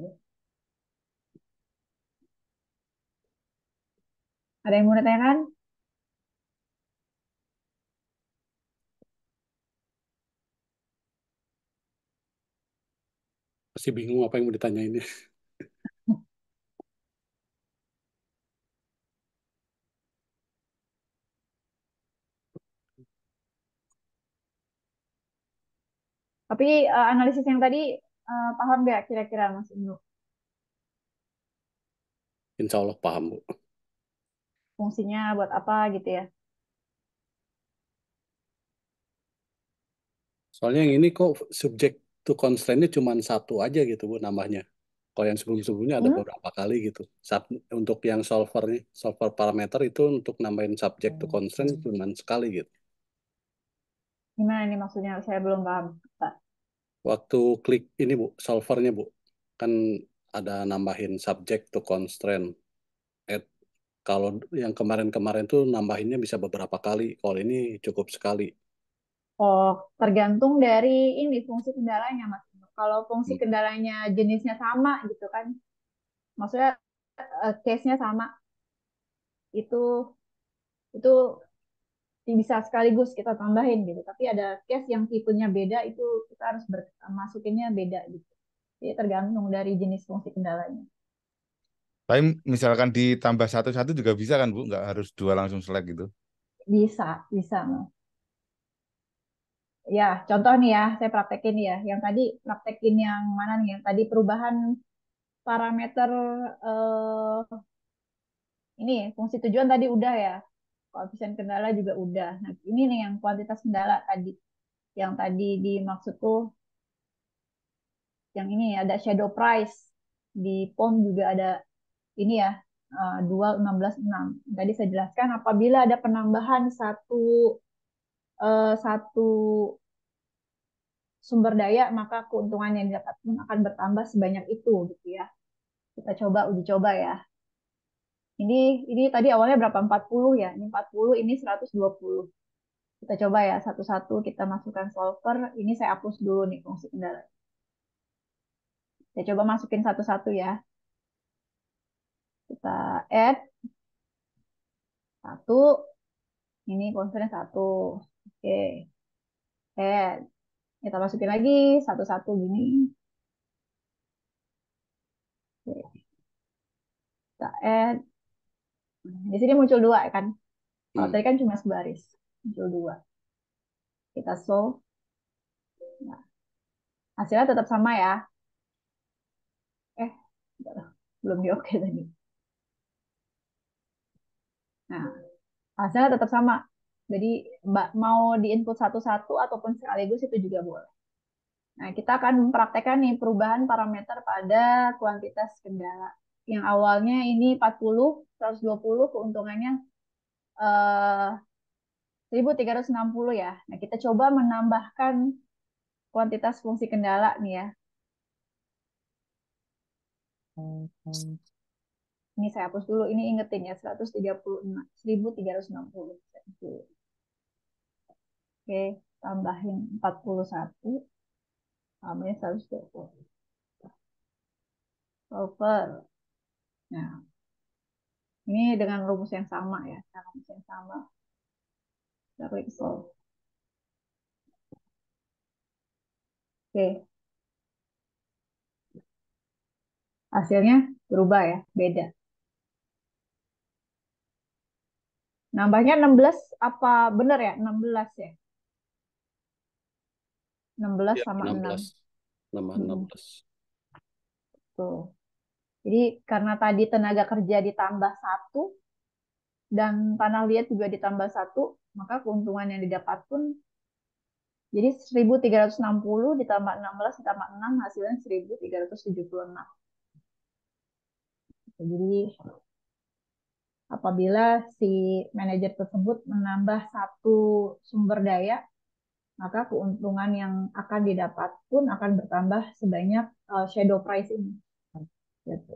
Ada yang mau ditanyakan? Pasti bingung apa yang mau ditanyain. Tapi analisis yang tadi paham nggak kira-kira Mas Ibnu? Insya Allah paham, Bu. Fungsinya buat apa gitu ya? Soalnya yang ini kok subject to constraint-nya cuma satu aja gitu, Bu, nambahnya. Kalau yang sebelum-sebelumnya ada Hmm? beberapa kali gitu. Untuk yang solver parameter itu untuk nambahin subject to constraint cuma sekali gitu. Gimana nih maksudnya? Saya belum paham. Pak. Waktu klik ini, Bu, solvernya, Bu, kan ada nambahin subject to constraint. Add. Kalau yang kemarin-kemarin tuh nambahinnya bisa beberapa kali. Kalau ini cukup sekali. Oh, tergantung dari ini fungsi kendalanya, Mas. Kalau fungsi Hmm. kendalanya jenisnya sama gitu kan, maksudnya case-nya sama, itu itu bisa sekaligus kita tambahin gitu. Tapi ada case yang tipenya beda, itu kita harus masukinnya beda gitu. Jadi tergantung dari jenis fungsi kendalanya. Tapi misalkan ditambah satu-satu juga bisa kan Bu? Nggak harus dua langsung select gitu. Bisa, bisa, Mas. Ya, contoh nih ya, saya praktekin ya. Yang tadi praktekin yang mana nih? Yang tadi perubahan parameter eh, ini fungsi tujuan tadi udah ya. Koefisien kendala juga udah. Nah, ini nih yang kuantitas kendala tadi. Yang tadi dimaksud tuh yang ini ada shadow price. Di POM juga ada ini ya, dual 16,6. Tadi saya jelaskan apabila ada penambahan satu sumber daya, maka keuntungan yang didapat pun akan bertambah sebanyak itu gitu ya. Kita coba uji coba ya. Ini tadi awalnya berapa? 40 ya. Ini 40, ini 120. Kita coba ya satu-satu kita masukkan solver. Ini saya hapus dulu nih fungsi kendala. Saya coba masukin satu-satu ya. Kita add satu. Ini konsernya satu. Oke. Add. Kita masukin lagi satu-satu gini. Oke. Kita add. Di sini muncul dua kan. Kalau Hmm. tadi kan cuma sebaris. Muncul dua. Kita solve. Nah, hasilnya tetap sama ya. Eh, belum di oke tadi. Nah, hasilnya tetap sama. Jadi mau di input satu-satu ataupun sekaligus itu juga boleh. Nah, kita akan mempraktekkan nih perubahan parameter pada kuantitas kendala. Yang awalnya ini 40, 120 keuntungannya eh, 1360 ya. Nah, kita coba menambahkan kuantitas fungsi kendala nih ya. Ini saya hapus dulu, ini ingetin ya, 136, 1360. Oke, tambahin 41, tambahin 120. Solver. Nah, ini dengan rumus yang sama ya, rumus yang sama. Kita klik solve. Oke, hasilnya berubah ya, beda. Nambahnya 16 apa benar ya? 16 ya? 16 Ya, sama 6. 16. Nambah Hmm, 16. tuh. Jadi karena tadi tenaga kerja ditambah satu dan tanah liat juga ditambah satu, maka keuntungan yang didapat pun jadi 1360 ditambah 16 ditambah 6 hasilnya 1376. Jadi apabila si manajer tersebut menambah satu sumber daya, maka keuntungan yang akan didapat pun akan bertambah sebanyak shadow price ini. Gitu.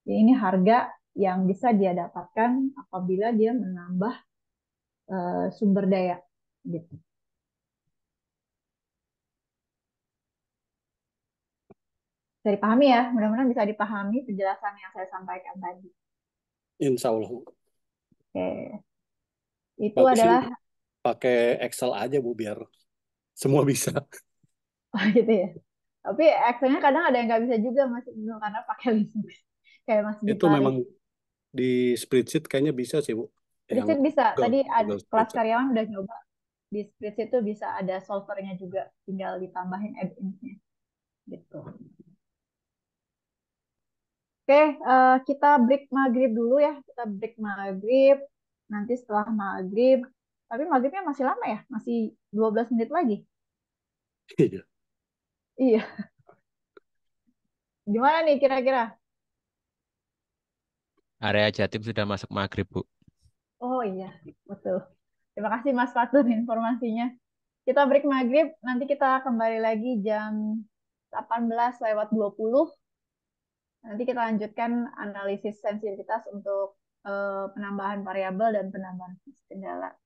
Jadi ini harga yang bisa dia dapatkan apabila dia menambah sumber daya gitu. Bisa dipahami ya, mudah-mudahan bisa dipahami penjelasan yang saya sampaikan tadi. Insya Allah. Oke, itu Bagus ini adalah pakai Excel aja Bu biar semua bisa. oh, gitu ya. Tapi Excel-nya kadang ada yang nggak bisa juga Mas Ibnu karena pakai Linux. Kayak Mas Itu Gifari. memang di spreadsheet kayaknya bisa sih Bu. Yang Spreadsheet bisa. Google, Tadi Google kelas spreadsheet. karyawan udah nyoba. Di spreadsheet itu bisa ada solvernya juga. Tinggal ditambahin add-ins-nya. Gitu. Oke, kita break maghrib dulu ya. Kita break maghrib. Nanti setelah maghrib. Tapi maghribnya masih lama ya? Masih 12 menit lagi. Iya. Iya. Gimana nih kira-kira? Area Jatim sudah masuk maghrib, Bu. Oh iya, betul. Terima kasih Mas Fatur informasinya. Kita break maghrib, nanti kita kembali lagi jam 18:20. Nanti kita lanjutkan analisis sensitivitas untuk penambahan variabel dan penambahan kendala.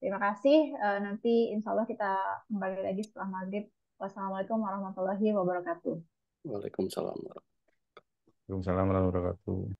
Terima kasih. Nanti insya Allah kita kembali lagi setelah maghrib. Wassalamualaikum warahmatullahi wabarakatuh. Waalaikumsalam. Waalaikumsalam warahmatullahi wabarakatuh.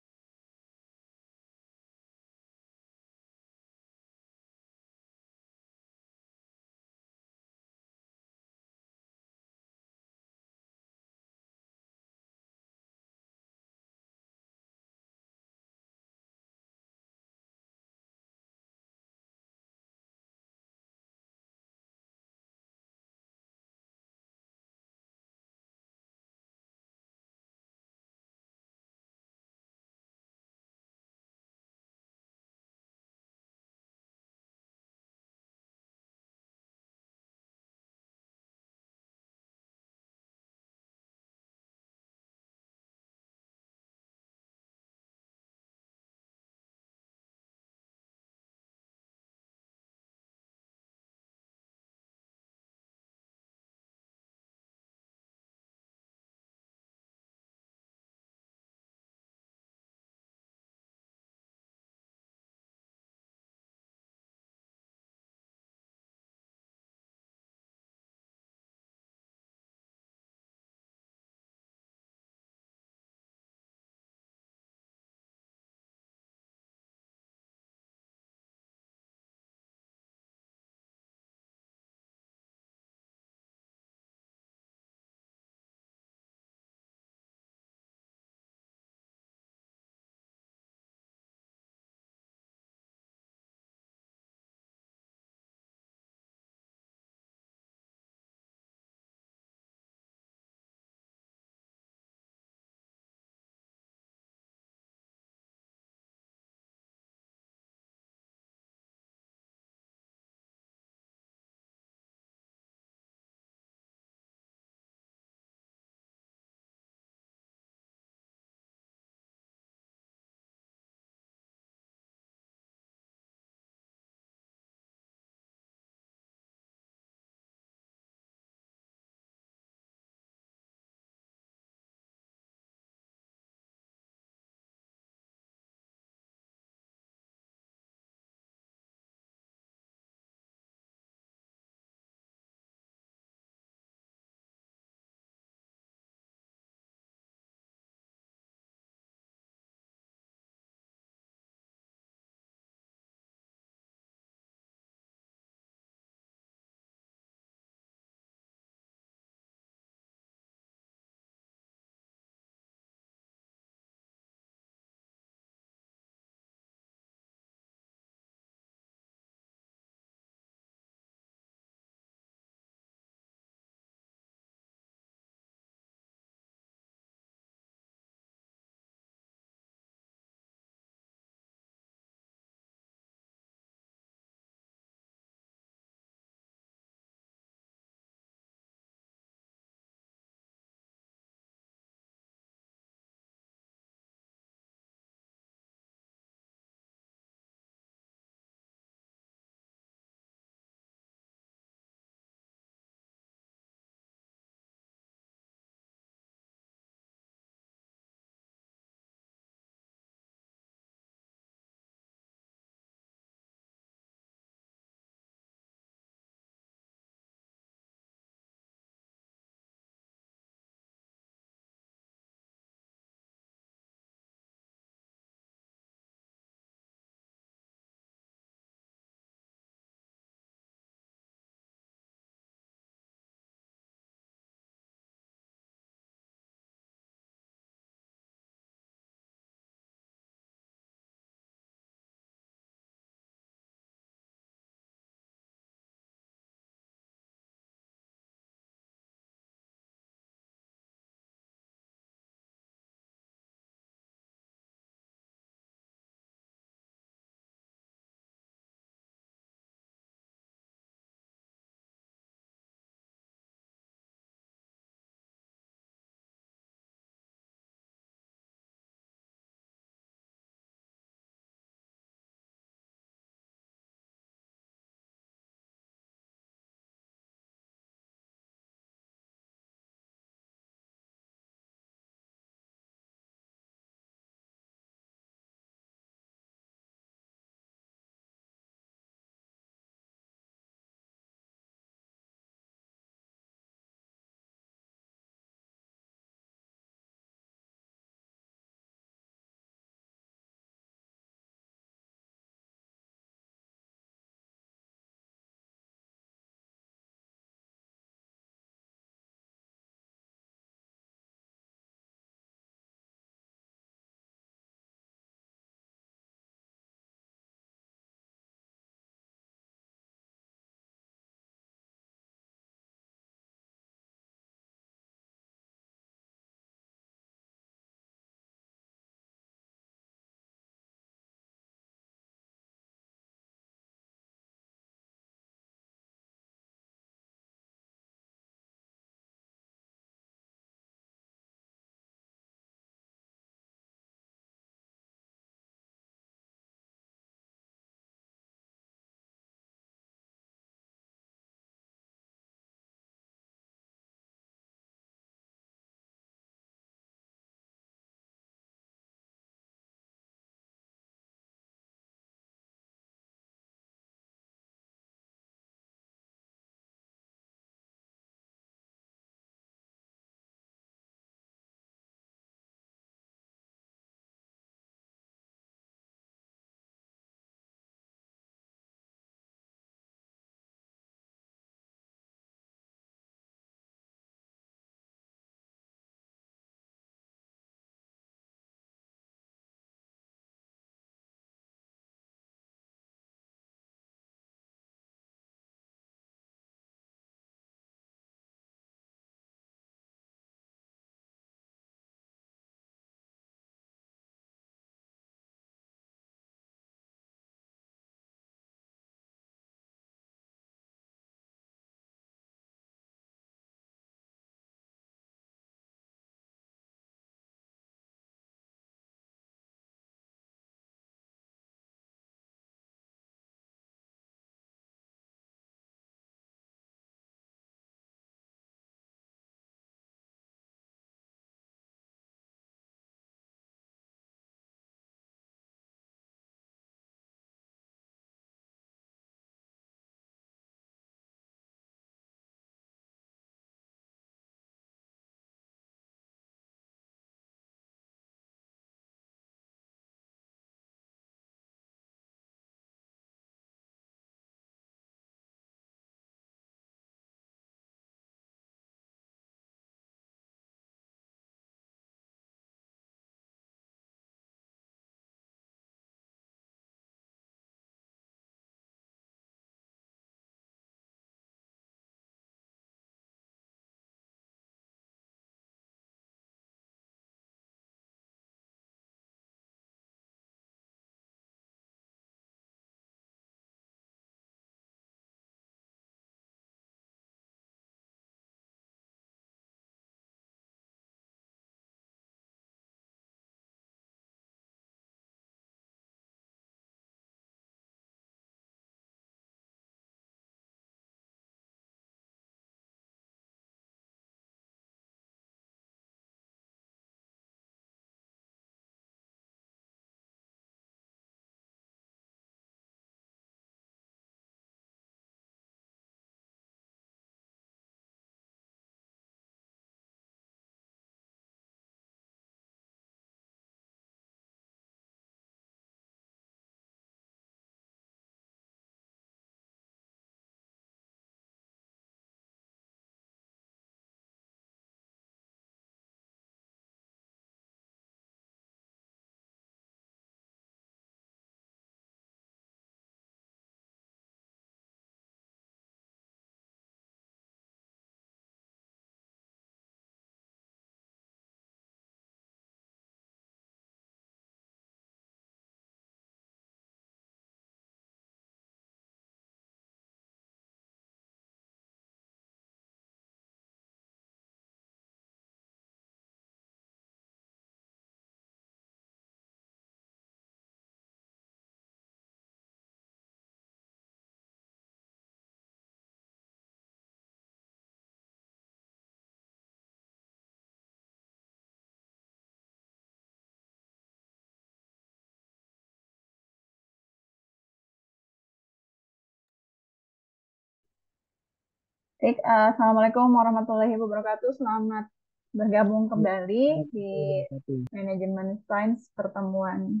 Baik, Assalamualaikum warahmatullahi wabarakatuh. Selamat bergabung kembali di Manajemen Sains pertemuan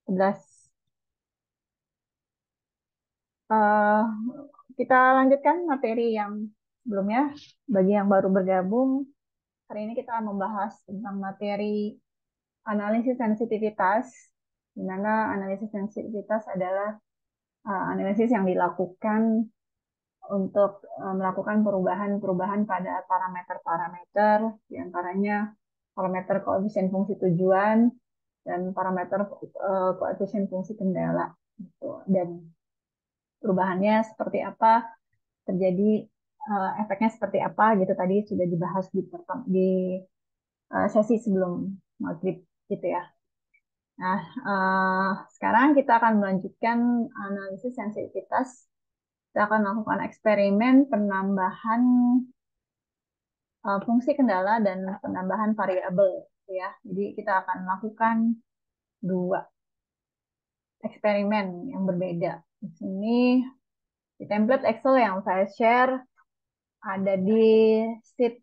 11. Eh, kita lanjutkan materi yang sebelumnya. Bagi yang baru bergabung, hari ini kita membahas tentang materi analisis sensitivitas, di mana analisis sensitivitas adalah analisis yang dilakukan untuk melakukan perubahan-perubahan pada parameter-parameter, diantaranya parameter koefisien fungsi tujuan dan parameter koefisien fungsi kendala. Gitu. Dan perubahannya seperti apa, terjadi efeknya seperti apa, gitu tadi sudah dibahas di sesi sebelum maghrib, gitu ya. Nah, sekarang kita akan melanjutkan analisis sensitivitas. Kita akan melakukan eksperimen penambahan fungsi kendala dan penambahan variabel, gitu ya. Jadi kita akan melakukan dua eksperimen yang berbeda. Di sini di template Excel yang saya share ada di sheet,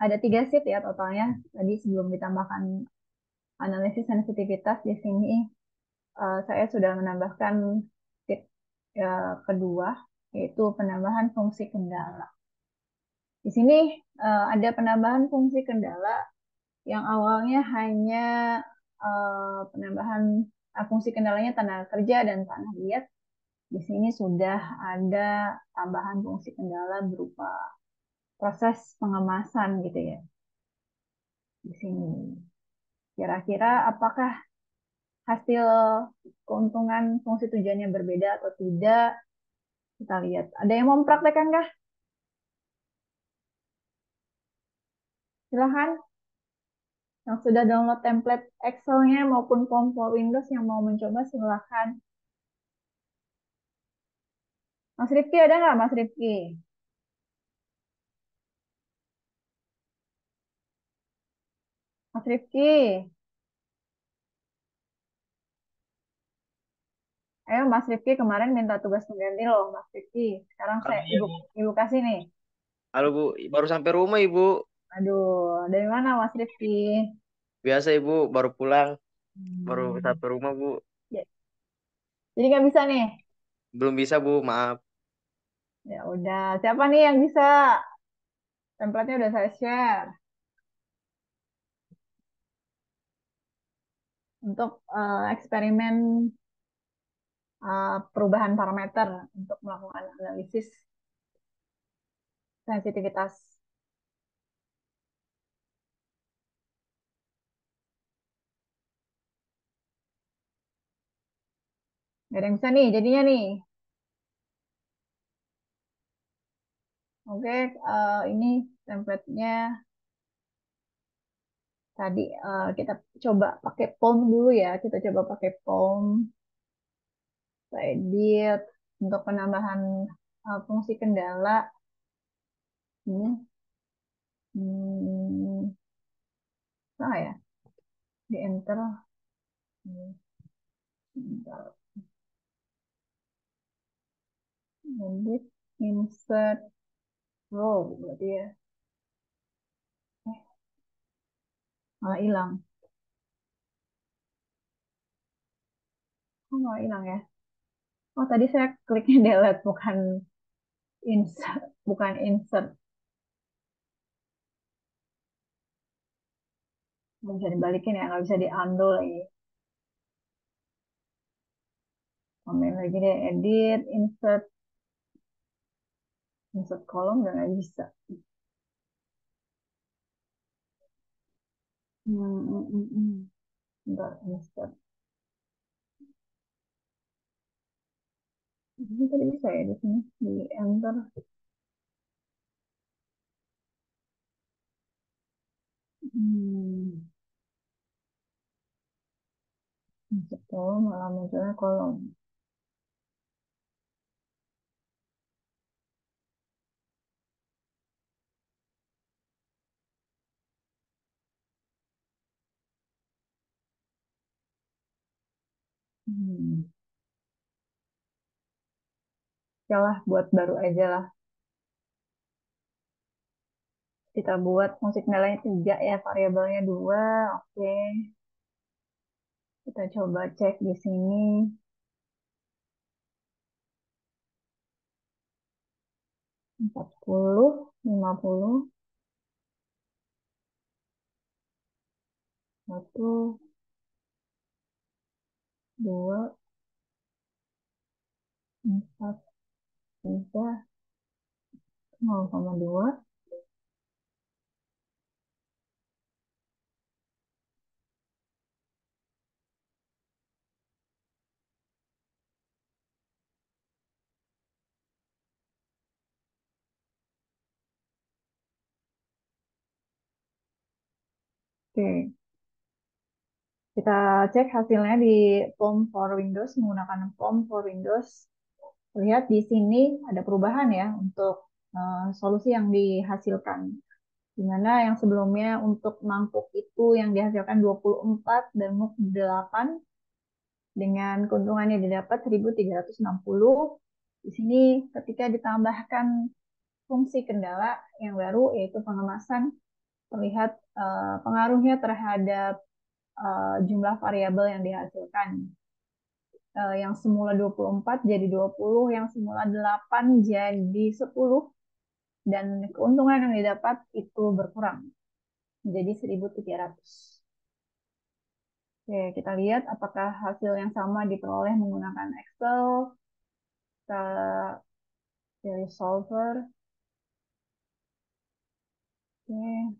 ada 3 sheet ya totalnya. Tadi sebelum ditambahkan analisis sensitivitas di sini saya sudah menambahkan sheet kedua, yaitu penambahan fungsi kendala. Di sini ada penambahan fungsi kendala yang awalnya hanya penambahan fungsi kendalanya tenaga kerja dan tanah liat. Di sini sudah ada tambahan fungsi kendala berupa proses pengemasan gitu ya. Di sini. Kira-kira apakah hasil keuntungan fungsi tujuannya berbeda atau tidak? Kita lihat. Ada yang mau mempraktekkan kah? Silahkan. Yang sudah download template Excel-nya maupun form for Windows yang mau mencoba silahkan. Mas Rifki ada nggak Mas Rifki? Mas Rifki, ayo Mas Rifki kemarin minta tugas pengganti loh Mas Rifki. Sekarang saya ibu kasih nih. Halo Bu, baru sampai rumah Ibu. Aduh, dari mana Mas Rifki? Biasa Ibu, baru pulang, baru Hmm. sampai rumah Bu. Ya. Jadi nggak bisa nih. Belum bisa Bu, maaf. Ya udah, siapa nih yang bisa? Template-nya udah saya share. Untuk eksperimen perubahan parameter untuk melakukan analisis sensitivitas. Gak ada yang bisa nih, jadinya nih. Oke, ini template-nya tadi kita coba pakai POM dulu ya. Kita coba pakai POM. Kita edit untuk penambahan fungsi kendala. Ini salah ya? Di enter. Bentar. Edit, insert, row berarti ya. Malah hilang. Oh, malah hilang ya. Oh, tadi saya kliknya delete, bukan insert. Bukan insert. Nggak bisa dibalikin ya, nggak bisa di-undo lagi. Tambahin lagi deh, edit, insert kolom, dan nggak bisa. Bentar, insert. Ini tadi bisa ya di sini, di enter. Insert kolom, malah munculnya kolom. Ya lah, buat baru aja lah. Kita buat fungsi kendalanya 3 ya, variabelnya 2. Oke. Kita coba cek di sini. 40, 50, 1, 2, 4, 3, 0,2. Oke. Kita cek hasilnya di Form for Windows menggunakan Form for Windows. Lihat di sini ada perubahan ya untuk solusi yang dihasilkan. Di mana yang sebelumnya untuk mangkuk itu yang dihasilkan 24 dan MUK 8 dengan keuntungan yang didapat 1360. Di sini ketika ditambahkan fungsi kendala yang baru yaitu pengemasan, terlihat pengaruhnya terhadap jumlah variabel yang dihasilkan. Yang semula 24 jadi 20, yang semula 8 jadi 10, dan keuntungan yang didapat itu berkurang menjadi 1300. Oke, kita lihat apakah hasil yang sama diperoleh menggunakan Excel. Kita pilih solver. Oke.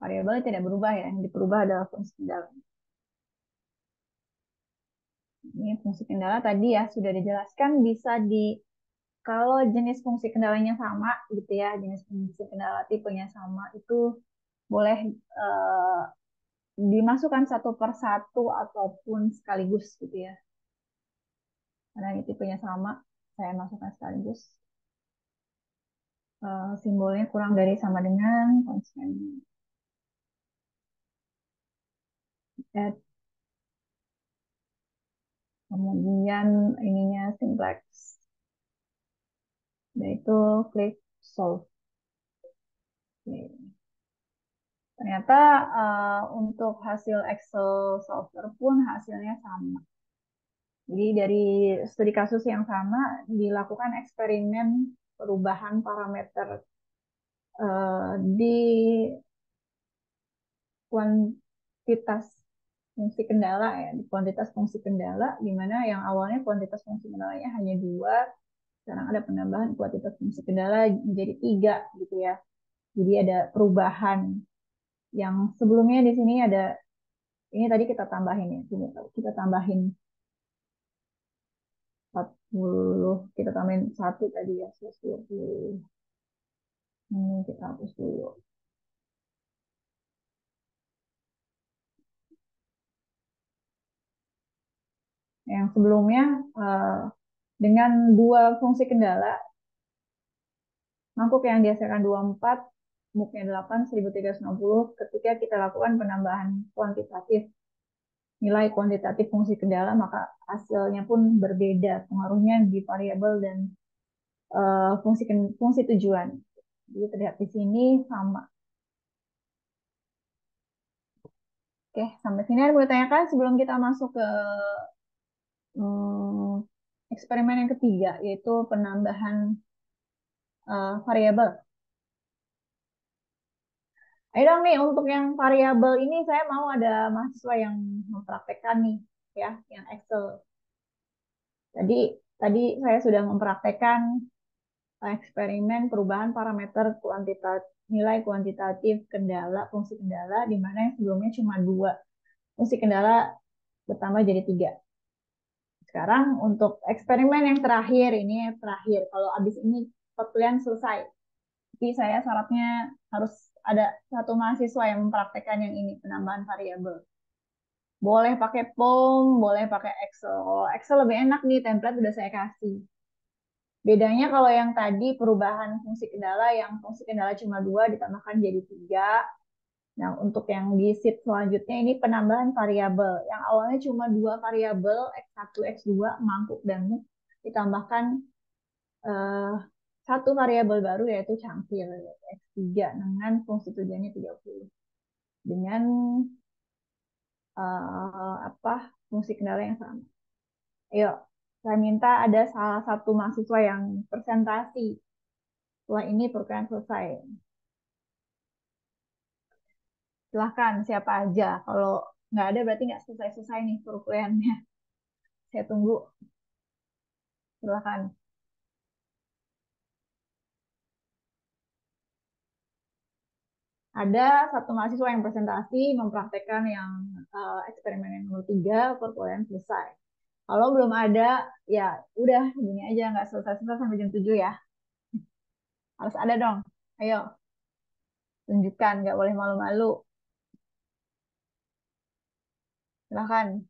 Variabelnya tidak berubah ya, yang diperubah adalah fungsi kendala. Ini fungsi kendala tadi ya sudah dijelaskan bisa kalau jenis fungsi kendalanya sama gitu ya, jenis fungsi kendala tipenya sama itu boleh dimasukkan satu per satu ataupun sekaligus gitu ya. Karena ini tipenya sama, saya masukkan sekaligus. Simbolnya kurang dari sama dengan konstan. Add. Kemudian ininya simplex. Yaitu klik solve. Oke. Ternyata untuk hasil Excel solver pun hasilnya sama. Jadi dari studi kasus yang sama dilakukan eksperimen perubahan parameter di kuantitas fungsi kendala ya, di kuantitas fungsi kendala, di mana yang awalnya kuantitas fungsi kendalanya hanya 2, sekarang ada penambahan kuantitas fungsi kendala menjadi 3 gitu ya. Jadi ada perubahan yang sebelumnya di sini ada, ini tadi kita tambahin ya, kita tambahin 40, kita tambahin 1 tadi ya, 120. Ini kita hapus dulu. Yang sebelumnya dengan 2 fungsi kendala, mangkuk yang dihasilkan 24, MUK-nya 8, 1360, ketika kita lakukan penambahan kuantitatif, nilai kuantitatif fungsi kendala, maka hasilnya pun berbeda, pengaruhnya di variabel dan fungsi tujuan. Jadi terlihat di sini sama. Oke, sampai sini ada boleh tanyakan sebelum kita masuk ke eksperimen yang ketiga, yaitu penambahan variabel. Ayo dong nih, untuk yang variabel ini saya mau ada mahasiswa yang mempraktekkan nih, ya, yang Excel. Tadi saya sudah mempraktekkan eksperimen perubahan parameter nilai kuantitatif kendala, fungsi kendala, di mana yang sebelumnya cuma 2 fungsi kendala bertambah jadi 3. Sekarang untuk eksperimen yang terakhir, ini yang terakhir. Kalau habis ini kuliah selesai. Tapi saya syaratnya harus ada 1 mahasiswa yang mempraktekkan yang ini, penambahan variabel. Boleh pakai POM, boleh pakai Excel. Excel lebih enak nih, template udah saya kasih. Bedanya kalau yang tadi perubahan fungsi kendala, yang fungsi kendala cuma 2 ditambahkan jadi 3. Nah, untuk yang di sheet selanjutnya ini penambahan variabel. Yang awalnya cuma 2 variabel, X1, X2, mangkuk dan MUK, ditambahkan satu variabel baru yaitu cangkir X3 dengan fungsi tujuannya 30. Dengan apa fungsi kendala yang sama. Ayo, saya minta ada salah satu mahasiswa yang presentasi. Setelah ini perkuliahan selesai. Silahkan, siapa aja. Kalau nggak ada berarti nggak selesai-selesai nih perkuliahannya. Saya tunggu. Silahkan. Ada satu mahasiswa yang presentasi mempraktekkan yang eksperimen yang nomor 3, perkuliahan selesai. Kalau belum ada, ya udah gini aja, nggak selesai-selesai sampai jam 7 ya. Harus ada dong. Ayo, tunjukkan, nggak boleh malu-malu. Silahkan.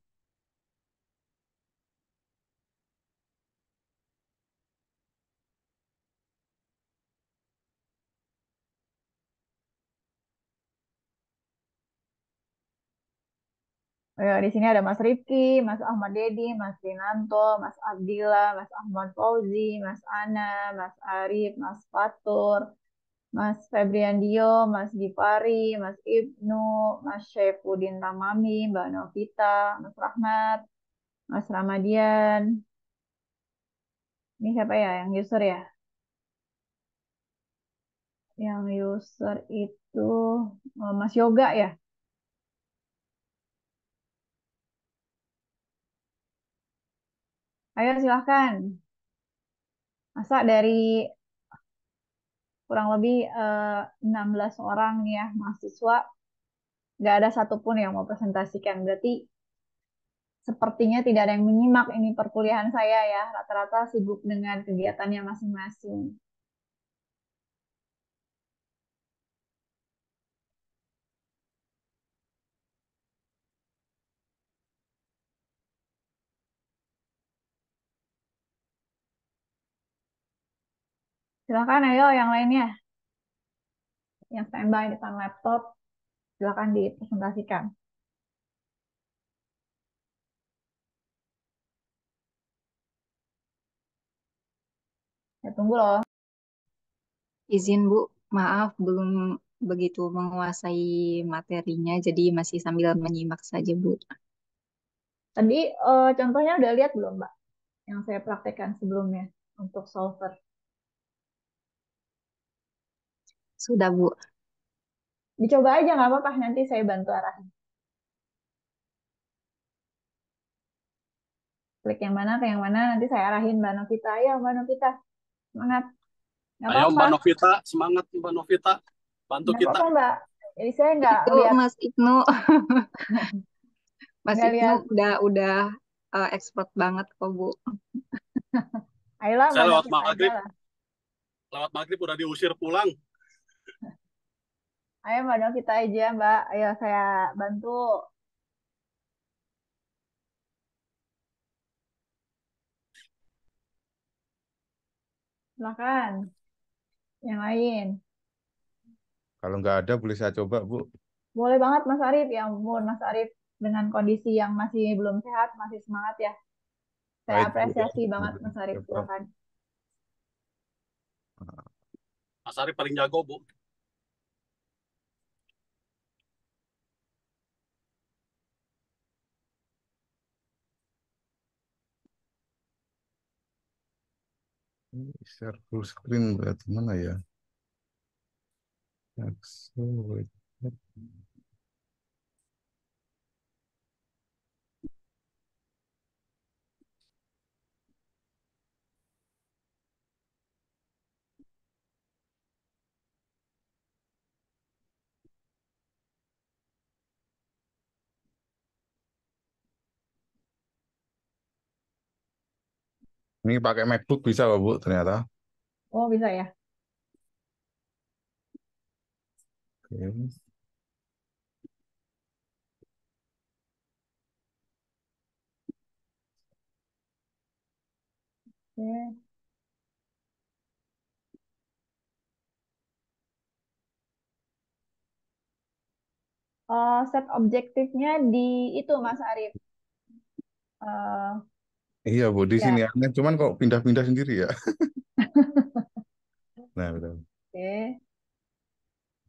Ya, di sini ada Mas Rifki, Mas Ahmad Dedi, Mas Rinanto, Mas Abdillah, Mas Ahmad Fauzi, Mas Ana, Mas Arif, Mas Fatur, Mas Febriandio, Mas Gifari, Mas Ibnu, Mas Syaifuddin Tamami, Mbak Novita, Mas Rahmat, Mas Ramadian. Ini siapa ya yang user ya? Yang user itu Mas Yoga ya? Ayo silahkan. Masa dari kurang lebih 16 orang nih ya mahasiswa, nggak ada satupun yang mau presentasikan. Berarti sepertinya tidak ada yang menyimak ini perkuliahan saya ya. Rata-rata sibuk dengan kegiatannya masing-masing. Silakan ayo yang lainnya. Yang standby di depan laptop, silakan dipresentasikan. Ya tunggu loh. Izin Bu, maaf belum begitu menguasai materinya, jadi masih sambil menyimak saja Bu. Tadi contohnya udah lihat belum, Mbak? Yang saya praktekkan sebelumnya untuk solver. Sudah Bu. Dicoba aja nggak apa-apa, nanti saya bantu arahin. Klik yang mana ke yang mana, nanti saya arahin Mbak Novita. Ayo Mbak Novita, semangat. Nggak Ayo apa-apa, Mbak Novita, semangat Mbak Novita, bantu nggak kita. apa-apa Mbak. Jadi saya nggak Itu lihat, Mas Ibnu, Mas nggak Ibnu lihat. udah expert banget kok Bu. Ayolah Saya Mbak lewat Novita aja maghrib, lah. udah diusir pulang. Ayo Mbak Novita aja Mbak. Ayo saya bantu. Silakan. Yang lain. Kalau nggak ada boleh saya coba, Bu. Boleh banget Mas Arif. Ya ampun Mas Arif dengan kondisi yang masih belum sehat, masih semangat ya. Saya Baik, Bu. apresiasi banget Mas Arif. Coba. Silakan. Mas Ari paling jago, Bu. Share full screen berarti mana ya? Accelerate. Ini pakai MacBook bisa kok, Bu, ternyata. Oh bisa ya. Oke. Oke. Set objektifnya di itu Mas Arif. Eh, Iya, Bu, di sini ya, ya. Cuman kok pindah-pindah sendiri ya. Nah, betul. Oke.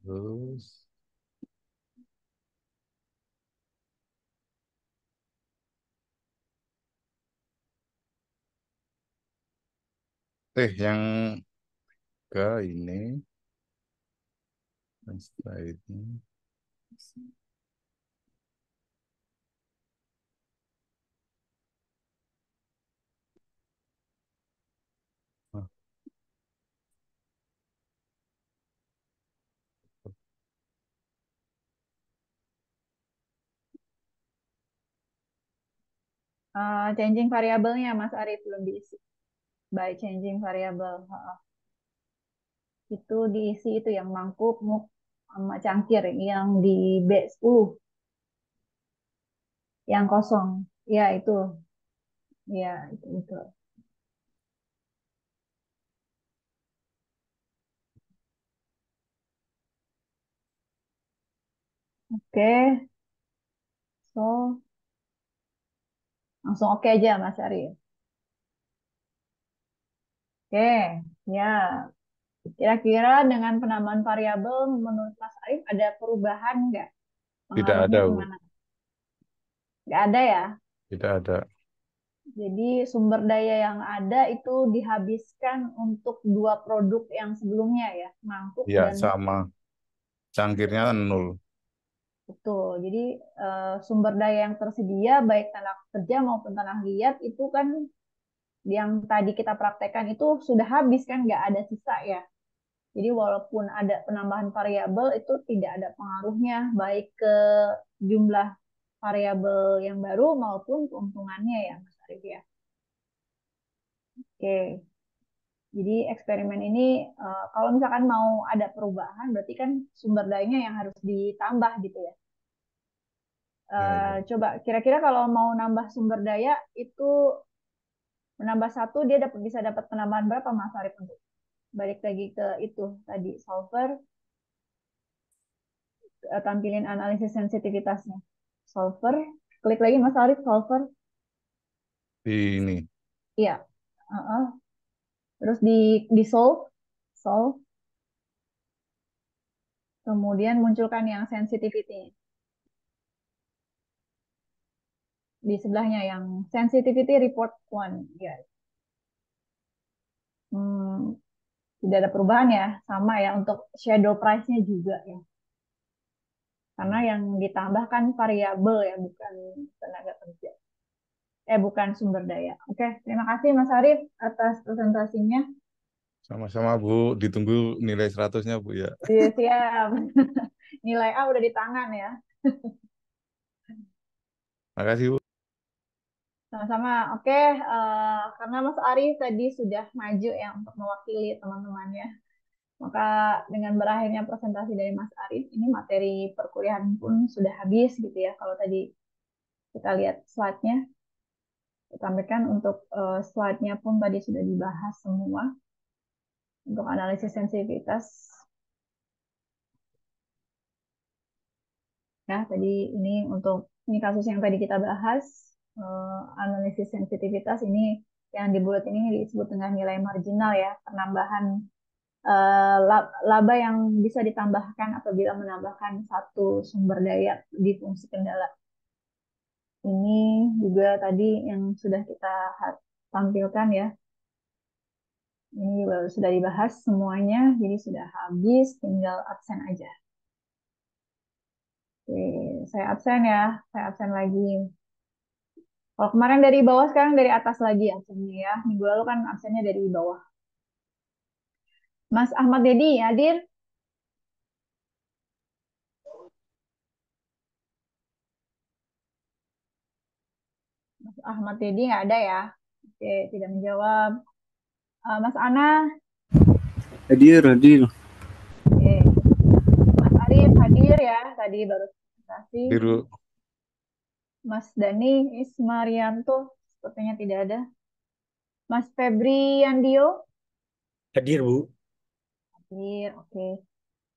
Terus, yang ke ini, dan setelah itu, oh, Changing variabelnya Mas Arif belum diisi. By changing variable. Itu diisi itu yang mangkuk, muk, sama cangkir yang di B10 yang kosong. Ya, itu. Ya, itu. Oke. So, langsung oke aja Mas Arif. Oke, ya. Kira-kira dengan penambahan variabel menurut Mas Arif ada perubahan nggak? tidak Pengaruhnya ada, Bu. gimana? Nggak ada ya? Tidak ada. Jadi sumber daya yang ada itu dihabiskan untuk dua produk yang sebelumnya ya, mangkuk Ya, dan sama. Cangkirnya kan 0. betul. Jadi sumber daya yang tersedia baik tanah kerja maupun tanah liat itu kan yang tadi kita praktekkan itu sudah habis kan, nggak ada sisa ya. Jadi walaupun ada penambahan variabel itu tidak ada pengaruhnya baik ke jumlah variabel yang baru maupun keuntungannya ya Mas Arif ya. Oke. Jadi eksperimen ini kalau misalkan mau ada perubahan berarti kan sumber dayanya yang harus ditambah gitu ya. Ya, ya. Coba kira-kira kalau mau nambah sumber daya itu menambah satu dia bisa dapat penambahan berapa Mas Arif untuk balik lagi ke itu tadi solver, tampilin analisis sensitivitasnya. Solver, klik lagi Mas Arif solver. Di ini. Iya. Terus di solve, solve. Kemudian munculkan yang sensitivity. Di sebelahnya yang sensitivity report one. Ya. Tidak ada perubahan ya, sama ya untuk shadow price-nya juga ya. Karena yang ditambahkan variabel ya, bukan tenaga kerja. Bukan sumber daya. Oke, terima kasih Mas Arif atas presentasinya. Sama-sama, Bu. Ditunggu nilai 100-nya, Bu, ya. Iya, siap. Nilai A udah di tangan ya. Makasih, Bu. Sama-sama. Oke, karena Mas Arif tadi sudah maju ya untuk mewakili teman-temannya. Maka dengan berakhirnya presentasi dari Mas Arif, ini materi perkuliahan pun sudah habis gitu ya. Kalau tadi kita lihat slide-nya, sampaikan untuk slide-nya pun tadi sudah dibahas semua untuk analisis sensitivitas. Ya, tadi ini kasus yang tadi kita bahas, analisis sensitivitas ini yang di bulat ini disebut dengan nilai marginal ya, penambahan laba yang bisa ditambahkan apabila menambahkan satu sumber daya di fungsi kendala. Ini juga tadi yang sudah kita tampilkan ya. Ini juga sudah dibahas semuanya, jadi sudah habis, tinggal absen aja. Oke, saya absen ya, saya absen lagi. Kalau kemarin dari bawah, sekarang dari atas lagi absennya ya. Minggu lalu kan absennya dari bawah. Mas Ahmad Dedi hadir? Mas Ahmad Dedi nggak ada ya? Oke, tidak menjawab. Mas Ana? Hadir, hadir. Oke. Mas Arif hadir ya, tadi baru presentasi. Biru. Mas Dani Ismarianto sepertinya tidak ada. Mas Febri Yandio? Hadir, Bu. Hadir, oke.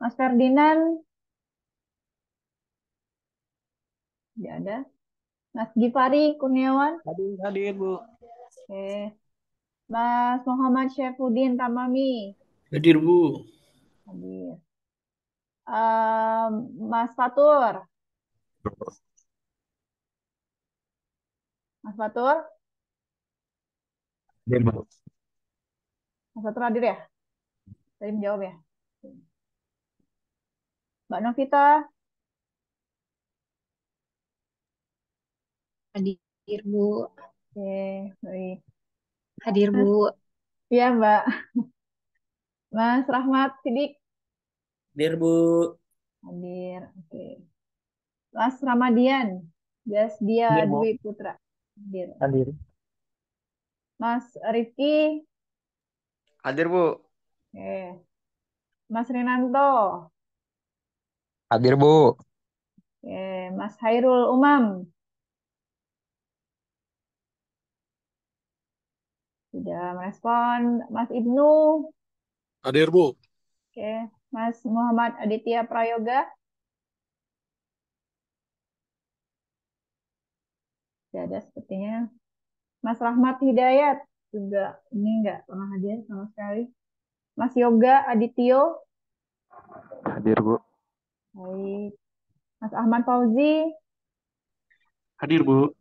Mas Ferdinand? Tidak ada. Mas Gifari Kurniawan? Hadir, Bu. Oke. Mas Muhammad Syaifuddin Tamami? Hadir, Bu. Hadir. Mas Fatur. Mas Fatur. Hadir, Bu. Mas Fatur hadir ya? Tadi menjawab ya? Mbak Novita. Hadir, Bu. Oke, baik. Hadir, Mas, Bu. iya Mbak. Mas Rahmat Sidik. Hadir, Bu. Hadir. Oke. Mas Ramadian. Dia Hadir, Bu. Dwi Putra. Hadir. Hadir. Mas Rifki. Hadir, Bu. Oke. Mas Renanto. Hadir, Bu. Oke. Mas Hairul Umam. Sudah merespon. Mas Ibnu. Hadir, Bu. Oke. Mas Muhammad Aditya Prayoga. Tidak ada sepertinya. Mas Rahmat Hidayat. Juga ini nggak pernah hadir sama sekali. Mas Yoga Adityo. Hadir, Bu. Baik. Mas Ahmad Fauzi. Hadir, Bu.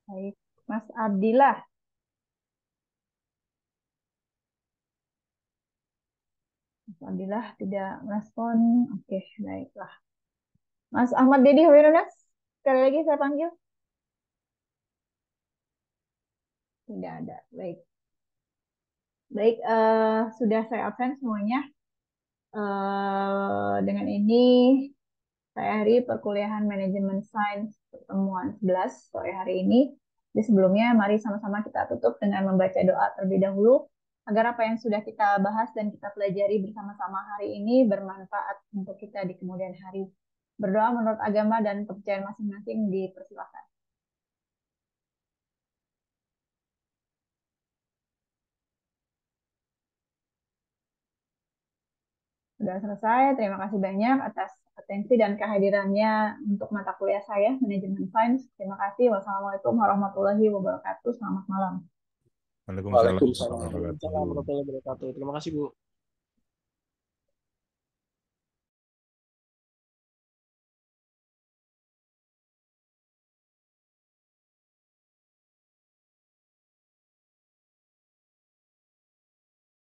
Baik. Mas Abdillah. Mas Abdillah tidak merespon. Oke, baiklah. Mas Ahmad Dedi Hoironas. Sekali lagi saya panggil. Tidak ada. Baik. Baik, sudah saya absen semuanya. Dengan ini saya akhiri perkuliahan Manajemen Sains pertemuan 11 sore hari ini. Jadi sebelumnya mari sama-sama kita tutup dengan membaca doa terlebih dahulu agar apa yang sudah kita bahas dan kita pelajari bersama-sama hari ini bermanfaat untuk kita di kemudian hari. Berdoa menurut agama dan kepercayaan masing-masing dipersilakan. Sudah selesai. Terima kasih banyak atas atensi dan kehadirannya untuk mata kuliah saya, Manajemen Sains. Terima kasih. Wassalamualaikum warahmatullahi wabarakatuh. Selamat malam. Waalaikumsalam Waalaikumsalam warahmatullahi warahmatullahi wabarakatuh. wabarakatuh. Terima kasih, Bu.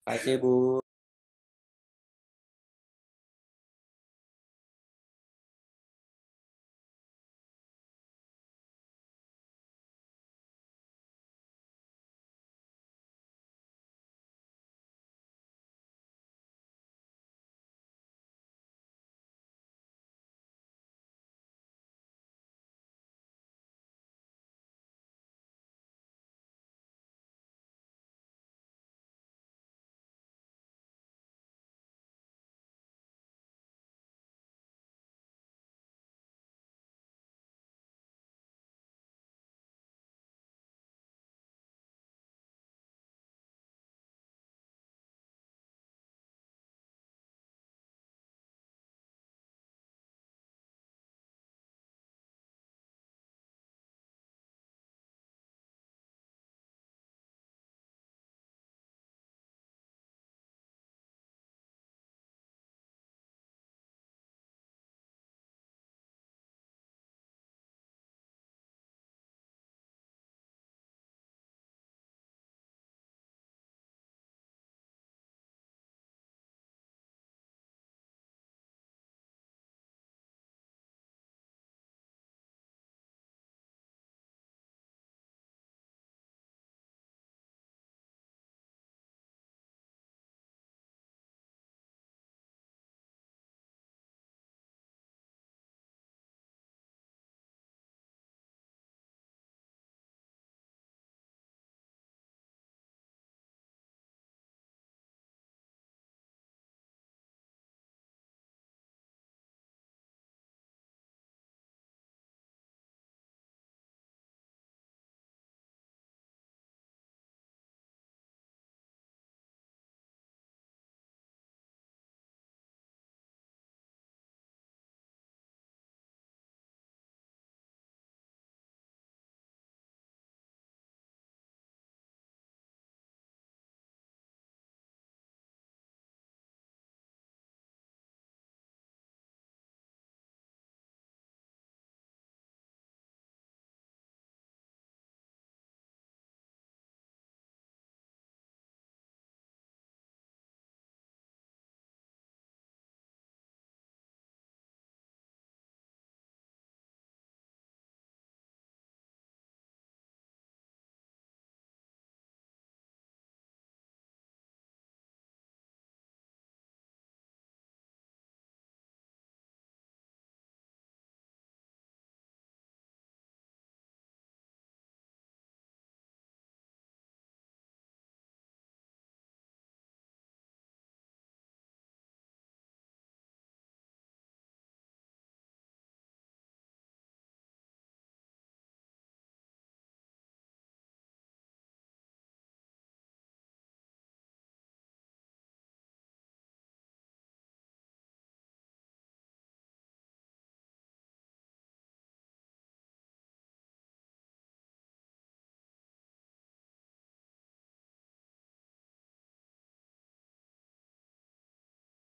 Terima kasih, Bu.